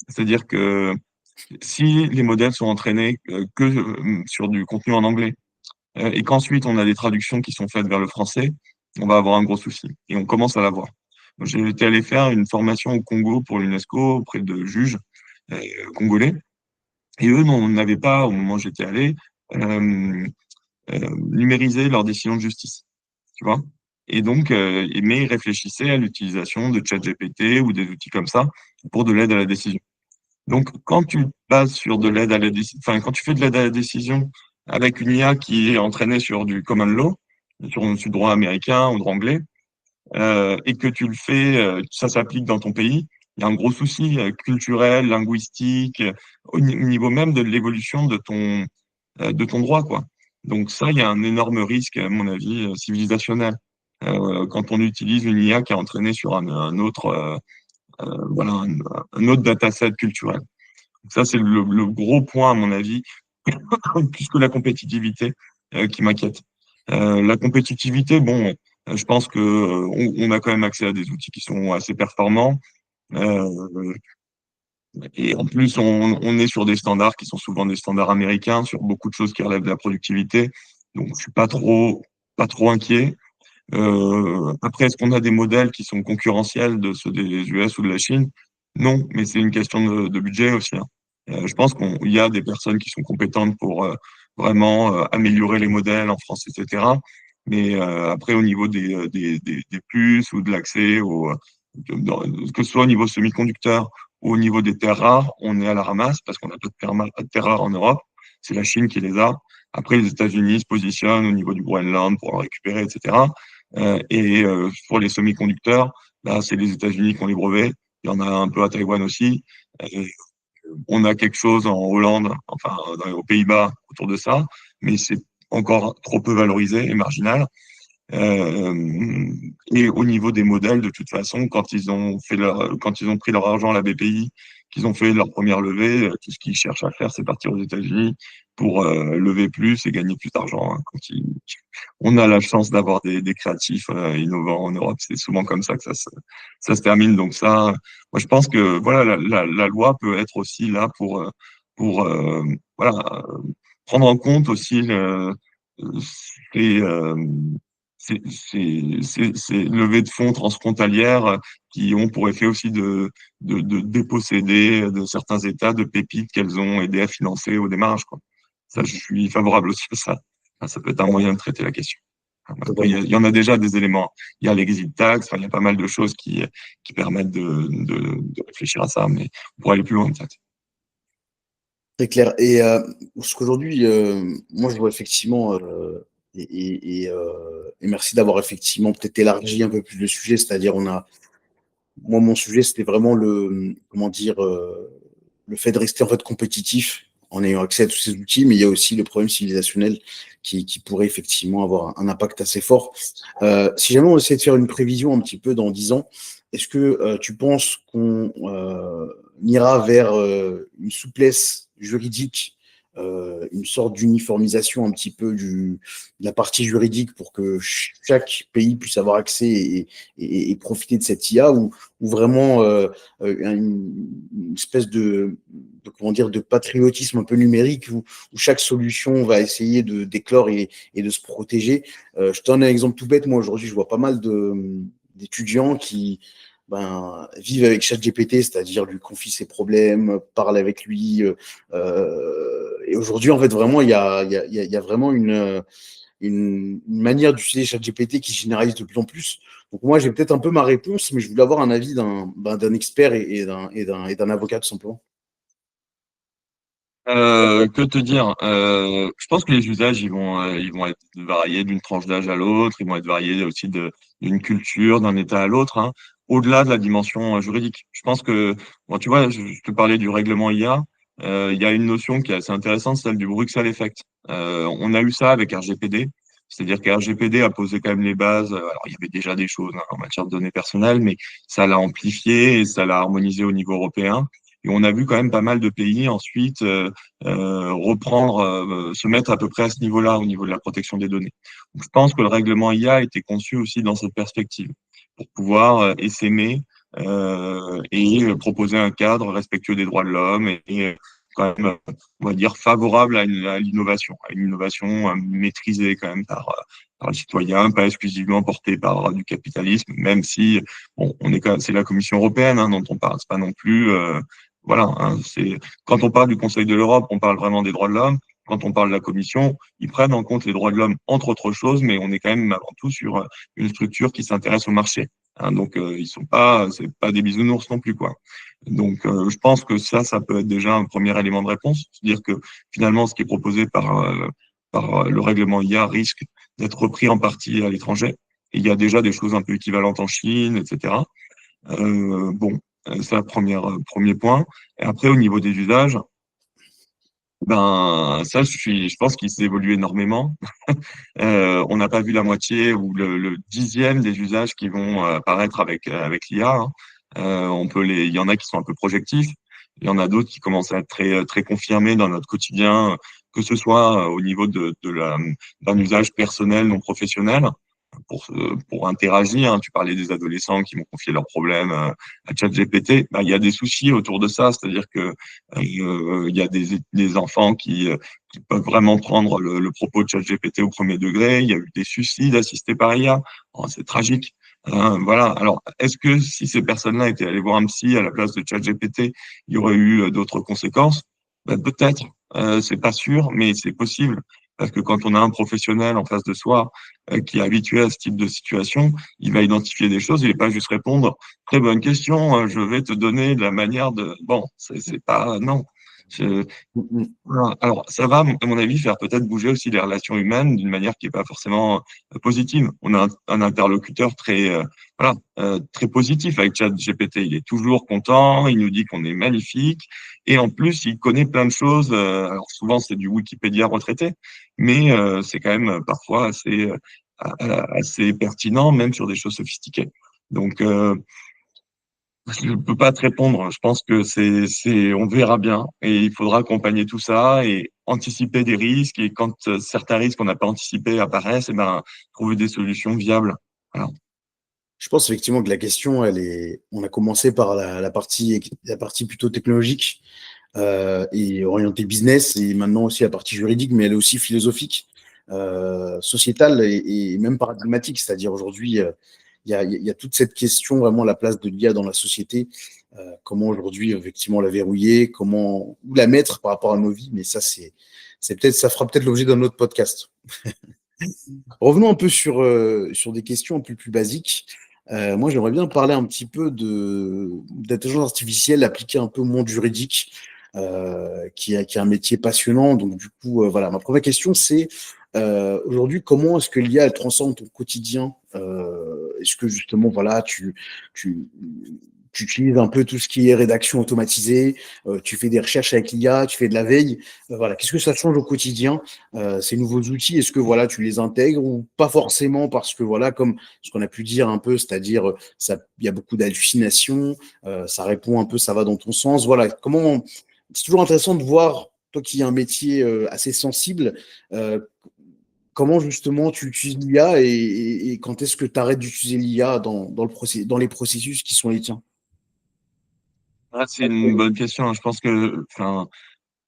C'est-à-dire que si les modèles sont entraînés que sur du contenu en anglais et qu'ensuite on a des traductions qui sont faites vers le français, on va avoir un gros souci. Et on commence à l'avoir. J'ai été allé faire une formation au Congo pour l'UNESCO auprès de juges euh, congolais. Et eux n'avaient pas, au moment où j'étais allé, euh, numérisé leurs décisions de justice. Tu vois? Et donc, mais ils réfléchissaient à l'utilisation de ChatGPT ou des outils comme ça pour de l'aide à la décision. Donc, quand tu bases sur de l'aide à la décision, enfin, quand tu fais de l'aide à la décision avec une IA qui est entraînée sur du common law, sur le droit américain ou droit anglais, et que tu le fais, ça s'applique dans ton pays, il y a un gros souci culturel, linguistique, au niveau même de l'évolution de ton droit, quoi. Donc ça, il y a un énorme risque, à mon avis, civilisationnel, quand on utilise une IA qui est entraînée sur un autre, voilà, un autre dataset culturel. Donc ça, c'est le gros point, à mon avis, plus que la compétitivité, qui m'inquiète. La compétitivité, bon, je pense que on a quand même accès à des outils qui sont assez performants. Euh, et en plus, on est sur des standards qui sont souvent des standards américains, sur beaucoup de choses qui relèvent de la productivité. Donc, je suis pas trop inquiet. Après, est-ce qu'on a des modèles qui sont concurrentiels de ceux des US ou de la Chine? Non, mais c'est une question de budget aussi, hein. Je pense qu'il y a des personnes qui sont compétentes pour vraiment améliorer les modèles en France, etc. Mais après, au niveau des puces ou de l'accès, que ce soit au niveau semi-conducteur ou au niveau des terres rares, on est à la ramasse parce qu'on n'a pas de terres rares en Europe. C'est la Chine qui les a. Après, les États-Unis se positionnent au niveau du Groenland pour en récupérer, etc. Pour les semi-conducteurs, là, c'est les États-Unis qui ont les brevets. Il y en a un peu à Taïwan aussi. Et on a quelque chose en Hollande, enfin, aux Pays-Bas autour de ça, mais c'est encore trop peu valorisé et marginal. Euh, et au niveau des modèles, de toute façon, quand ils ont pris leur argent à la BPI, qu'ils ont fait leur première levée, tout ce qu'ils cherchent à faire, c'est partir aux États-Unis pour lever plus et gagner plus d'argent, hein. On a la chance d'avoir des créatifs innovants en Europe, c'est souvent comme ça que ça se termine. Donc ça, moi je pense que voilà, la loi peut être aussi là pour voilà, prendre en compte aussi ces, euh, ces levées de fonds transfrontalières qui ont pour effet aussi de déposséder de certains États de pépites qu'elles ont aidé à financer au démarrage, quoi. Ça, je suis favorable aussi à ça. Ça peut être un moyen de traiter la question. Après, Totalement. il y en a déjà des éléments. Il y a l'exit tax, enfin, il y a pas mal de choses qui permettent de réfléchir à ça, mais on pourrait aller plus loin, peut-être. Très clair. Et ce qu'aujourd'hui, moi, je vois effectivement, et merci d'avoir effectivement peut-être élargi un peu plus le sujet, c'est-à-dire moi, mon sujet, c'était vraiment comment dire, le fait de rester en fait compétitif en ayant accès à tous ces outils, mais il y a aussi le problème civilisationnel qui pourrait effectivement avoir un impact assez fort. Si jamais on essaie de faire une prévision un petit peu dans 10 ans, est-ce que tu penses qu'on ira vers une souplesse juridique, une sorte d'uniformisation un petit peu de la partie juridique pour que chaque pays puisse avoir accès et profiter de cette IA, ou vraiment une espèce comment dire, de patriotisme un peu numérique où chaque solution va essayer d'éclore et de se protéger. Je te donne un exemple tout bête. Moi, aujourd'hui, je vois pas mal d'étudiants qui vivent avec ChatGPT, c'est-à-dire lui confient ses problèmes, parlent avec lui. Et aujourd'hui, en fait, vraiment, il y a vraiment une manière d'utiliser ChatGPT qui se généralise de plus en plus. Donc moi, j'ai peut-être un peu ma réponse, mais je voulais avoir un avis d'un expert et d'un avocat, tout simplement. Que te dire? Je pense que les usages, ils vont être variés d'une tranche d'âge à l'autre. Ils vont être variés aussi d'une culture, d'un état à l'autre, hein, au-delà de la dimension juridique. Je pense que, bon, tu vois, je te parlais du règlement IA. Il y a une notion qui est assez intéressante, celle du Bruxelles Effect. On a eu ça avec RGPD. C'est-à-dire que RGPD a posé quand même les bases. Alors, il y avait déjà des choses, hein, en matière de données personnelles, mais ça l'a amplifié et ça l'a harmonisé au niveau européen. Et on a vu quand même pas mal de pays ensuite reprendre, se mettre à peu près à ce niveau-là, au niveau de la protection des données. Donc, je pense que le règlement IA a été conçu aussi dans cette perspective, pour pouvoir essaimer et proposer un cadre respectueux des droits de l'homme et quand même, on va dire, favorable à l'innovation, à une innovation maîtrisée quand même par le citoyen, pas exclusivement portée par du capitalisme, même si bon, on est quand même, c'est la Commission européenne dont on parle, c'est pas non plus, voilà, hein, c'est quand on parle du Conseil de l'Europe, on parle vraiment des droits de l'homme. Quand on parle de la Commission, ils prennent en compte les droits de l'homme, entre autres choses, mais on est quand même avant tout sur une structure qui s'intéresse au marché. Hein, donc, ils sont pas, c'est pas des bisounours non plus, quoi. Donc, je pense que ça peut être déjà un premier élément de réponse. C'est-à-dire que finalement, ce qui est proposé par le règlement IA risque d'être repris en partie à l'étranger. Et il y a déjà des choses un peu équivalentes en Chine, etc. Bon, c'est premier point. Et après, au niveau des usages, ben ça, je pense qu'il s'est évolué énormément. On n'a pas vu la moitié ou le dixième des usages qui vont apparaître avec l'IA, hein. Il y en a qui sont un peu projectifs. Il y en a d'autres qui commencent à être très confirmés dans notre quotidien, que ce soit au niveau d'un usage personnel, non professionnel pour interagir, hein. Tu parlais des adolescents qui vont confier leurs problèmes à ChatGPT. Ben, il y a des soucis autour de ça, c'est-à-dire que il y a des enfants qui peuvent vraiment prendre le propos de ChatGPT au premier degré. Il y a eu des suicides assistés par IA. Oh, c'est tragique. Voilà. Alors, est-ce que si ces personnes-là étaient allées voir un psy à la place de ChatGPT, il y aurait eu d'autres conséquences? Ben, peut-être. C'est pas sûr, mais c'est possible. Parce que quand on a un professionnel en face de soi qui est habitué à ce type de situation, il va identifier des choses, il va pas juste répondre, très bonne question, je vais te donner la manière de... Bon, c'est pas... Non. Je- voilà. Alors, ça va, à mon avis, faire peut-être bouger aussi les relations humaines d'une manière qui est pas forcément positive. On a un interlocuteur très positif avec ChatGPT. Il est toujours content, il nous dit qu'on est magnifique, et en plus, il connaît plein de choses. Alors souvent, c'est du Wikipédia retraité, mais c'est quand même parfois assez assez pertinent, même sur des choses sophistiquées. Donc, je ne peux pas te répondre. Je pense que on verra bien et il faudra accompagner tout ça et anticiper des risques. Et quand certains risques qu'on n'a pas anticipés apparaissent, eh ben, trouver des solutions viables. Voilà. Je pense effectivement que la question, on a commencé par la partie plutôt technologique et orientée business, et maintenant aussi la partie juridique, mais elle est aussi philosophique, sociétale et même paradigmatique. C'est-à-dire aujourd'hui, il y a toute cette question, vraiment la place de l'IA dans la société, comment aujourd'hui effectivement la verrouiller, comment où la mettre par rapport à nos vies. Mais ça, ça fera peut-être l'objet d'un autre podcast. Revenons un peu sur des questions un peu plus basiques. Moi, j'aimerais bien parler un petit peu d'intelligence artificielle appliquée un peu au monde juridique, qui est un métier passionnant. Donc, du coup, voilà, ma première question, c'est aujourd'hui, comment est-ce que l'IA elle transforme ton quotidien? Est-ce que justement, voilà, tu, tu utilises un peu tout ce qui est rédaction automatisée, tu fais des recherches avec l'IA, tu fais de la veille. Voilà, qu'est-ce que ça change au quotidien, ces nouveaux outils? Est-ce que voilà, tu les intègres ou pas forcément parce que voilà, comme ce qu'on a pu dire un peu, c'est-à-dire ça, il y a beaucoup d'hallucinations, ça répond un peu, ça va dans ton sens. Voilà, comment c'est toujours intéressant de voir toi qui as un métier assez sensible, euh, comment justement tu utilises l'IA et quand est-ce que tu arrêtes d'utiliser l'IA dans les processus qui sont les tiens? Ah, c'est une bonne question, hein. Je pense que, enfin,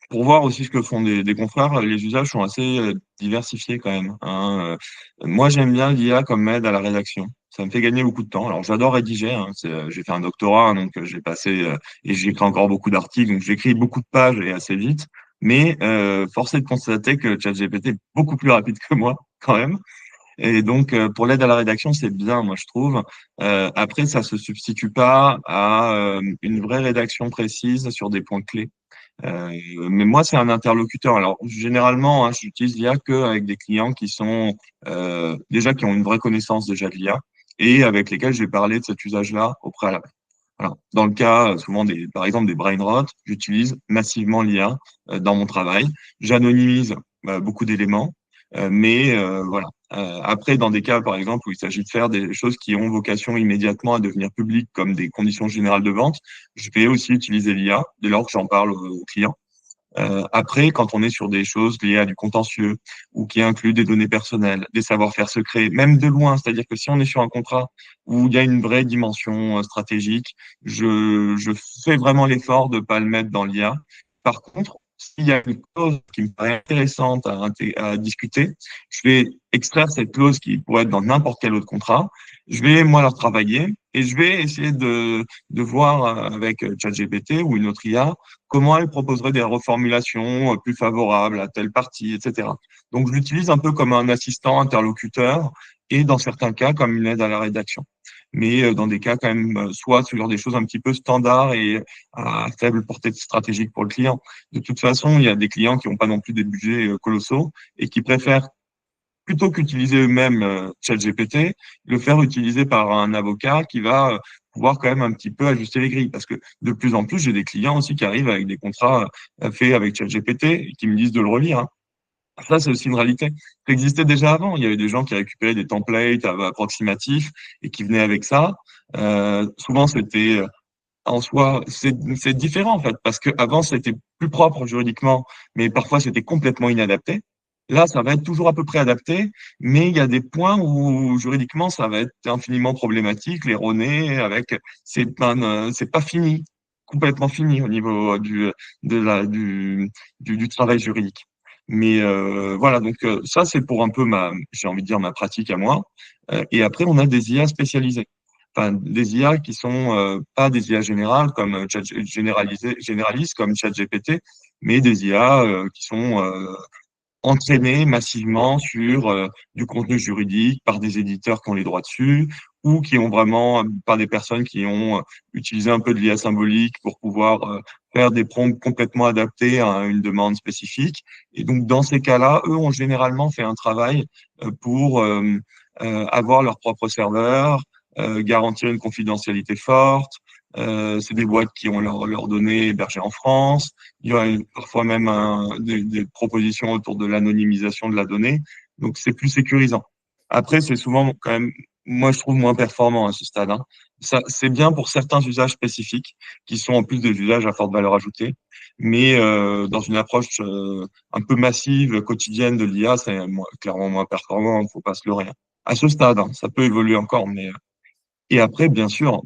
pour voir aussi ce que font des confrères, les usages sont assez diversifiés quand même, hein. Moi, j'aime bien l'IA comme aide à la rédaction. Ça me fait gagner beaucoup de temps. Alors, j'adore rédiger, hein. J'ai fait un doctorat, hein, donc j'ai passé et j'écris encore beaucoup d'articles, donc j'écris beaucoup de pages et assez vite. Mais force est de constater que ChatGPT est beaucoup plus rapide que moi, quand même. Et donc, pour l'aide à la rédaction, c'est bien, moi, je trouve. Après, ça se substitue pas à une vraie rédaction précise sur des points clés. Euh, mais moi, c'est un interlocuteur. Alors, généralement, hein, j'utilise l'IA que avec des clients qui sont déjà qui ont une vraie connaissance déjà de l'IA et avec lesquels j'ai parlé de cet usage-là au préalable. Alors, dans le cas, souvent, par exemple, des brain rot, j'utilise massivement l'IA dans mon travail. J'anonymise beaucoup d'éléments, mais voilà. Après, dans des cas, par exemple, où il s'agit de faire des choses qui ont vocation immédiatement à devenir publiques, comme des conditions générales de vente, je vais aussi utiliser l'IA dès lors que j'en parle aux clients. Après, quand on est sur des choses liées à du contentieux ou qui incluent des données personnelles, des savoir-faire secrets, même de loin, c'est-à-dire que si on est sur un contrat où il y a une vraie dimension stratégique, je fais vraiment l'effort de pas le mettre dans l'IA. Par contre, s'il y a une clause qui me paraît intéressante à discuter, je vais extraire cette clause qui pourrait être dans n'importe quel autre contrat. Je vais, moi, la travailler et je vais essayer de voir avec ChatGPT ou une autre IA comment elle proposerait des reformulations plus favorables à telle partie, etc. Donc, je l'utilise un peu comme un assistant interlocuteur et dans certains cas comme une aide à la rédaction. Mais dans des cas quand même, soit sur des choses un petit peu standards et à faible portée stratégique pour le client. De toute façon, il y a des clients qui n'ont pas non plus des budgets colossaux et qui préfèrent plutôt qu'utiliser eux-mêmes ChatGPT, le faire utiliser par un avocat qui va pouvoir quand même un petit peu ajuster les grilles. Parce que de plus en plus, j'ai des clients aussi qui arrivent avec des contrats faits avec ChatGPT et qui me disent de le relire, hein. Ça, c'est aussi une réalité. Ça existait déjà avant. Il y avait des gens qui récupéraient des templates approximatifs et qui venaient avec ça. Souvent, c'était en soi, c'est différent en fait, parce qu'avant, c'était plus propre juridiquement, mais parfois, c'était complètement inadapté. Là, ça va être toujours à peu près adapté, mais il y a des points où juridiquement, ça va être infiniment problématique, l'erroné, c'est pas fini, complètement fini au niveau du travail juridique. Mais voilà, donc ça, c'est pour un peu j'ai envie de dire, ma pratique à moi. Et après, on a des IA spécialisées, enfin des IA qui sont pas des IA générales comme généralistes comme ChatGPT, mais des IA qui sont entraînées massivement sur du contenu juridique par des éditeurs qui ont les droits dessus ou qui ont vraiment par des personnes qui ont utilisé un peu de l'IA symbolique pour pouvoir faire des prompts complètement adaptés à une demande spécifique. Et donc dans ces cas-là, eux ont généralement fait un travail pour avoir leur propre serveur, garantir une confidentialité forte. C'est des boîtes qui ont leurs données hébergées en France. Il y a parfois même des propositions autour de l'anonymisation de la donnée. Donc, c'est plus sécurisant. Après, c'est souvent quand même, moi, je trouve moins performant à ce stade, hein. Ça, c'est bien pour certains usages spécifiques qui sont en plus des usages à forte valeur ajoutée. Mais dans une approche un peu massive, quotidienne de l'IA, c'est clairement moins performant, faut pas se leurrer, hein. À ce stade, hein, ça peut évoluer encore, mais et après, bien sûr,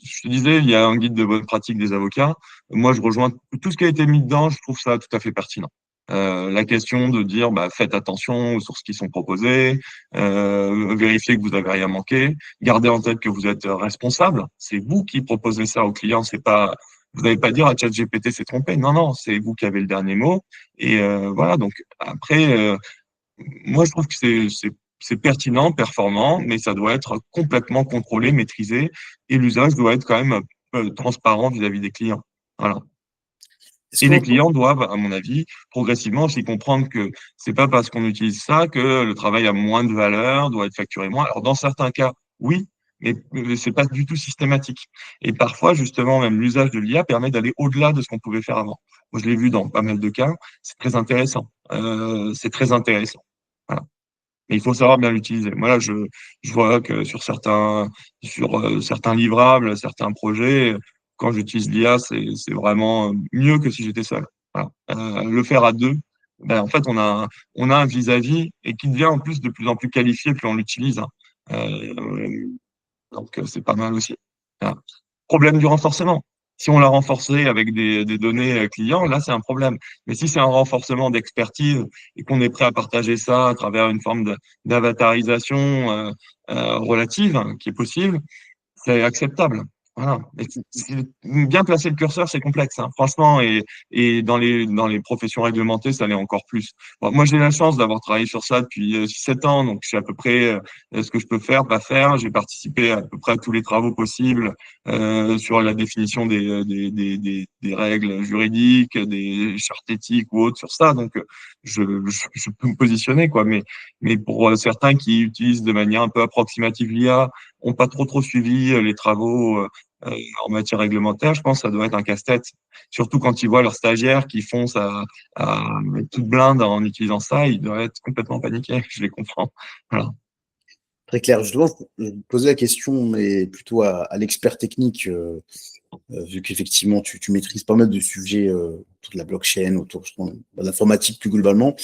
je te disais, il y a un guide de bonne pratique des avocats. Moi, je rejoins tout ce qui a été mis dedans, je trouve ça tout à fait pertinent. La question de dire, bah, faites attention aux sources qui sont proposées, vérifiez que vous n'avez rien manqué, gardez en tête que vous êtes responsable. C'est vous qui proposez ça au client, c'est pas, vous n'allez pas dire à ChatGPT s'est trompé. Non, non, c'est vous qui avez le dernier mot. Et voilà. Donc après, moi, je trouve que c'est pertinent, performant, mais ça doit être complètement contrôlé, maîtrisé, et l'usage doit être quand même transparent vis-à-vis des clients. Voilà. Est-ce Et les qu'en clients doivent, à mon avis, progressivement aussi comprendre que c'est pas parce qu'on utilise ça que le travail a moins de valeur, doit être facturé moins. Alors, dans certains cas, oui, mais c'est pas du tout systématique. Et parfois, justement, même l'usage de l'IA permet d'aller au-delà de ce qu'on pouvait faire avant. Moi, je l'ai vu dans pas mal de cas. C'est très intéressant. C'est très intéressant. Voilà. Mais il faut savoir bien l'utiliser. Moi, là, je vois que sur certains livrables, certains projets, quand j'utilise l'IA, c'est vraiment mieux que si j'étais seul. Voilà. Le faire à deux, ben, en fait, on a un vis-à-vis et qui devient en plus de plus en plus qualifié plus on l'utilise, hein. Euh, donc, c'est pas mal aussi. Voilà. Problème du renforcement. Si on l'a renforcé avec des données clients, là, c'est un problème. Mais si c'est un renforcement d'expertise et qu'on est prêt à partager ça à travers une forme d'avatarisation relative qui est possible, c'est acceptable. Voilà. Et bien placer le curseur, c'est complexe, hein, franchement, et dans les professions réglementées, ça l'est encore plus. Bon, moi, j'ai la chance d'avoir travaillé sur ça depuis 6-7 ans, donc je sais à peu près ce que je peux faire, pas faire. J'ai participé à peu près à tous les travaux possibles sur la définition des règles juridiques, des chartes éthiques ou autres sur ça, donc je peux me positionner, quoi. Mais pour certains qui utilisent de manière un peu approximative l'IA, ont pas trop suivi les travaux euh, en matière réglementaire, je pense que ça doit être un casse-tête. Surtout quand ils voient leurs stagiaires qui foncent à toute blinde en utilisant ça, ils doivent être complètement paniqués. Je les comprends. Voilà. Très clair, justement, je vais poser la question, mais plutôt à l'expert technique, vu qu'effectivement, tu maîtrises pas mal de sujets autour de la blockchain, autour de l'informatique plus globalement.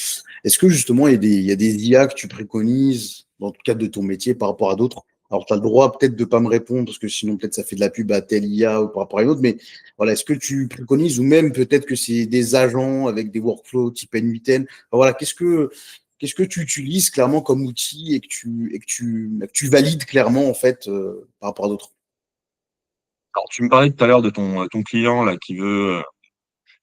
Est-ce que justement, il y a des IA que tu préconises dans le cadre de ton métier par rapport à d'autres? Alors, tu as le droit peut-être de ne pas me répondre, parce que sinon, peut-être ça fait de la pub à telle IA ou par rapport à une autre, mais voilà, est-ce que tu préconises, ou même peut-être que c'est des agents avec des workflows type N8N? Enfin, voilà, qu'est-ce que tu utilises clairement comme outil et que tu valides clairement en fait par rapport à d'autres? Alors, tu me parlais tout à l'heure de ton client là qui veut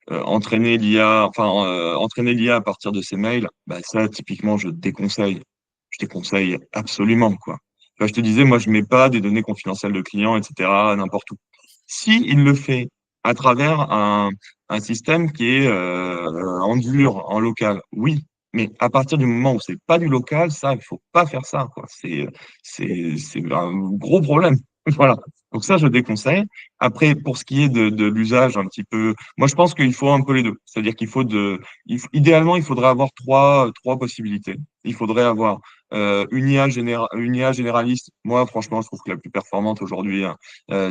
entraîner l'IA, enfin entraîner l'IA à partir de ses mails. Bah, ça, typiquement, je te déconseille. Je déconseille absolument, quoi. Enfin, je te disais, moi, je mets pas des données confidentielles de clients, etc., n'importe où. Si il le fait à travers un système qui est en dur, en local, oui. Mais à partir du moment où c'est pas du local, ça, il faut pas faire ça, quoi. C'est un gros problème. Voilà. Donc ça, je déconseille. Après, pour ce qui est de l'usage un petit peu, moi, je pense qu'il faut un peu les deux. C'est-à-dire idéalement, il faudrait avoir trois possibilités. Il faudrait avoir une IA généraliste. Moi, franchement, je trouve que la plus performante aujourd'hui, hein,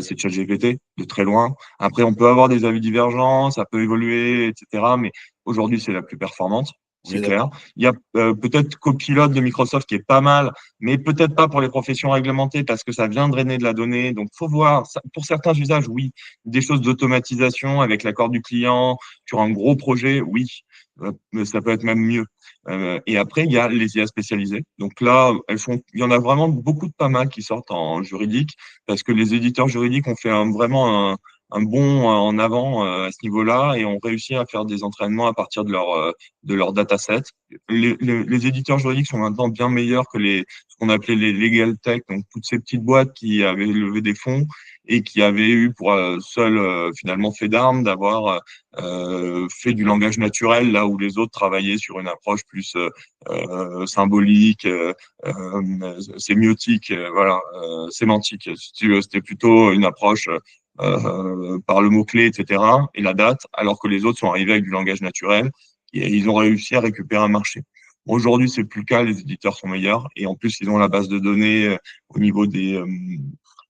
c'est ChatGPT, de très loin. Après, on peut avoir des avis divergents, ça peut évoluer, etc. Mais aujourd'hui, c'est la plus performante, On c'est est clair. d'accord. Il y a peut-être Copilot de Microsoft qui est pas mal, mais peut-être pas pour les professions réglementées parce que ça vient drainer de la donnée. Donc, faut voir. Pour certains usages, oui. Des choses d'automatisation avec l'accord du client sur un gros projet, oui. Mais ça peut être même mieux. Et après, il y a les IA spécialisées. Donc là, il y en a vraiment beaucoup de pas mal qui sortent en juridique parce que les éditeurs juridiques ont fait vraiment un bond en avant à ce niveau-là et ont réussi à faire des entraînements à partir de leur dataset. Les éditeurs juridiques sont maintenant bien meilleurs que ce qu'on appelait les legal tech, donc toutes ces petites boîtes qui avaient levé des fonds et qui avaient eu pour seul finalement fait d'armes d'avoir fait du langage naturel là où les autres travaillaient sur une approche plus symbolique, sémiotique, voilà, sémantique. Si tu veux, c'était plutôt une approche par le mot-clé, etc., et la date, alors que les autres sont arrivés avec du langage naturel et ils ont réussi à récupérer un marché. Aujourd'hui, c'est plus le cas, les éditeurs sont meilleurs et en plus, ils ont la base de données au niveau des,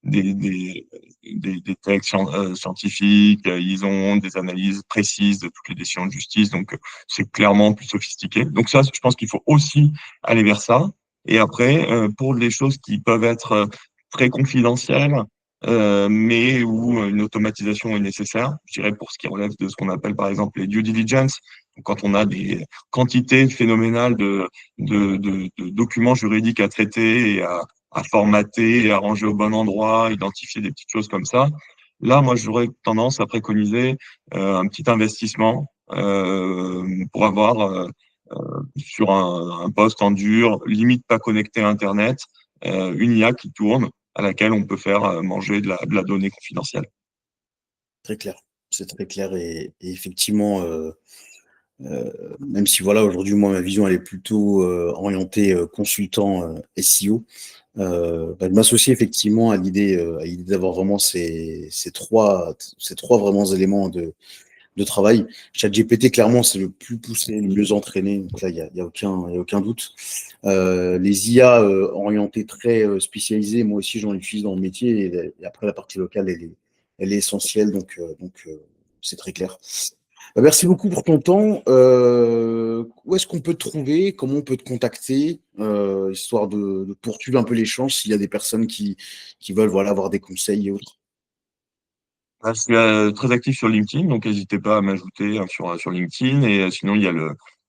des, des textes scientifiques, ils ont des analyses précises de toutes les décisions de justice, donc c'est clairement plus sophistiqué. Donc ça, je pense qu'il faut aussi aller vers ça. Et après, pour les choses qui peuvent être très confidentielles, mais où une automatisation est nécessaire, je dirais pour ce qui relève de ce qu'on appelle par exemple les due diligence, quand on a des quantités phénoménales de documents juridiques à traiter et à formater, et à ranger au bon endroit, identifier des petites choses comme ça. Là, moi, j'aurais tendance à préconiser un petit investissement pour avoir sur un poste en dur, limite pas connecté à Internet, une IA qui tourne à laquelle on peut faire manger de la donnée confidentielle. Très clair. C'est très clair et effectivement, même si voilà, aujourd'hui, moi, ma vision, elle est plutôt orientée consultant SEO. Bah, je m'associe effectivement à l'idée d'avoir vraiment ces trois vraiment éléments de travail. ChatGPT, clairement, c'est le plus poussé, le mieux entraîné. Donc là, il y a aucun doute. Les IA orientées très spécialisées, moi aussi, j'en utilise dans le métier. Et après, la partie locale, elle est essentielle. Donc, c'est très clair. Merci beaucoup pour ton temps. Où est-ce qu'on peut te trouver? Comment on peut te contacter? Histoire de poursuivre un peu les chances s'il y a des personnes qui veulent voilà, avoir des conseils et autres. Je suis très actif sur LinkedIn, donc n'hésitez pas à m'ajouter sur LinkedIn. Et sinon, il y a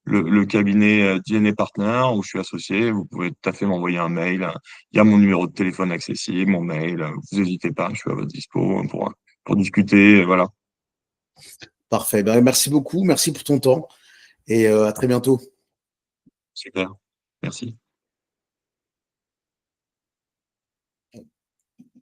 le cabinet DNA Partner où je suis associé. Vous pouvez tout à fait m'envoyer un mail. Il y a mon numéro de téléphone accessible, mon mail. Vous n'hésitez pas, je suis à votre dispo pour discuter. Voilà, Parfait. Ben, merci beaucoup. Merci pour ton temps et à très bientôt. super. Merci.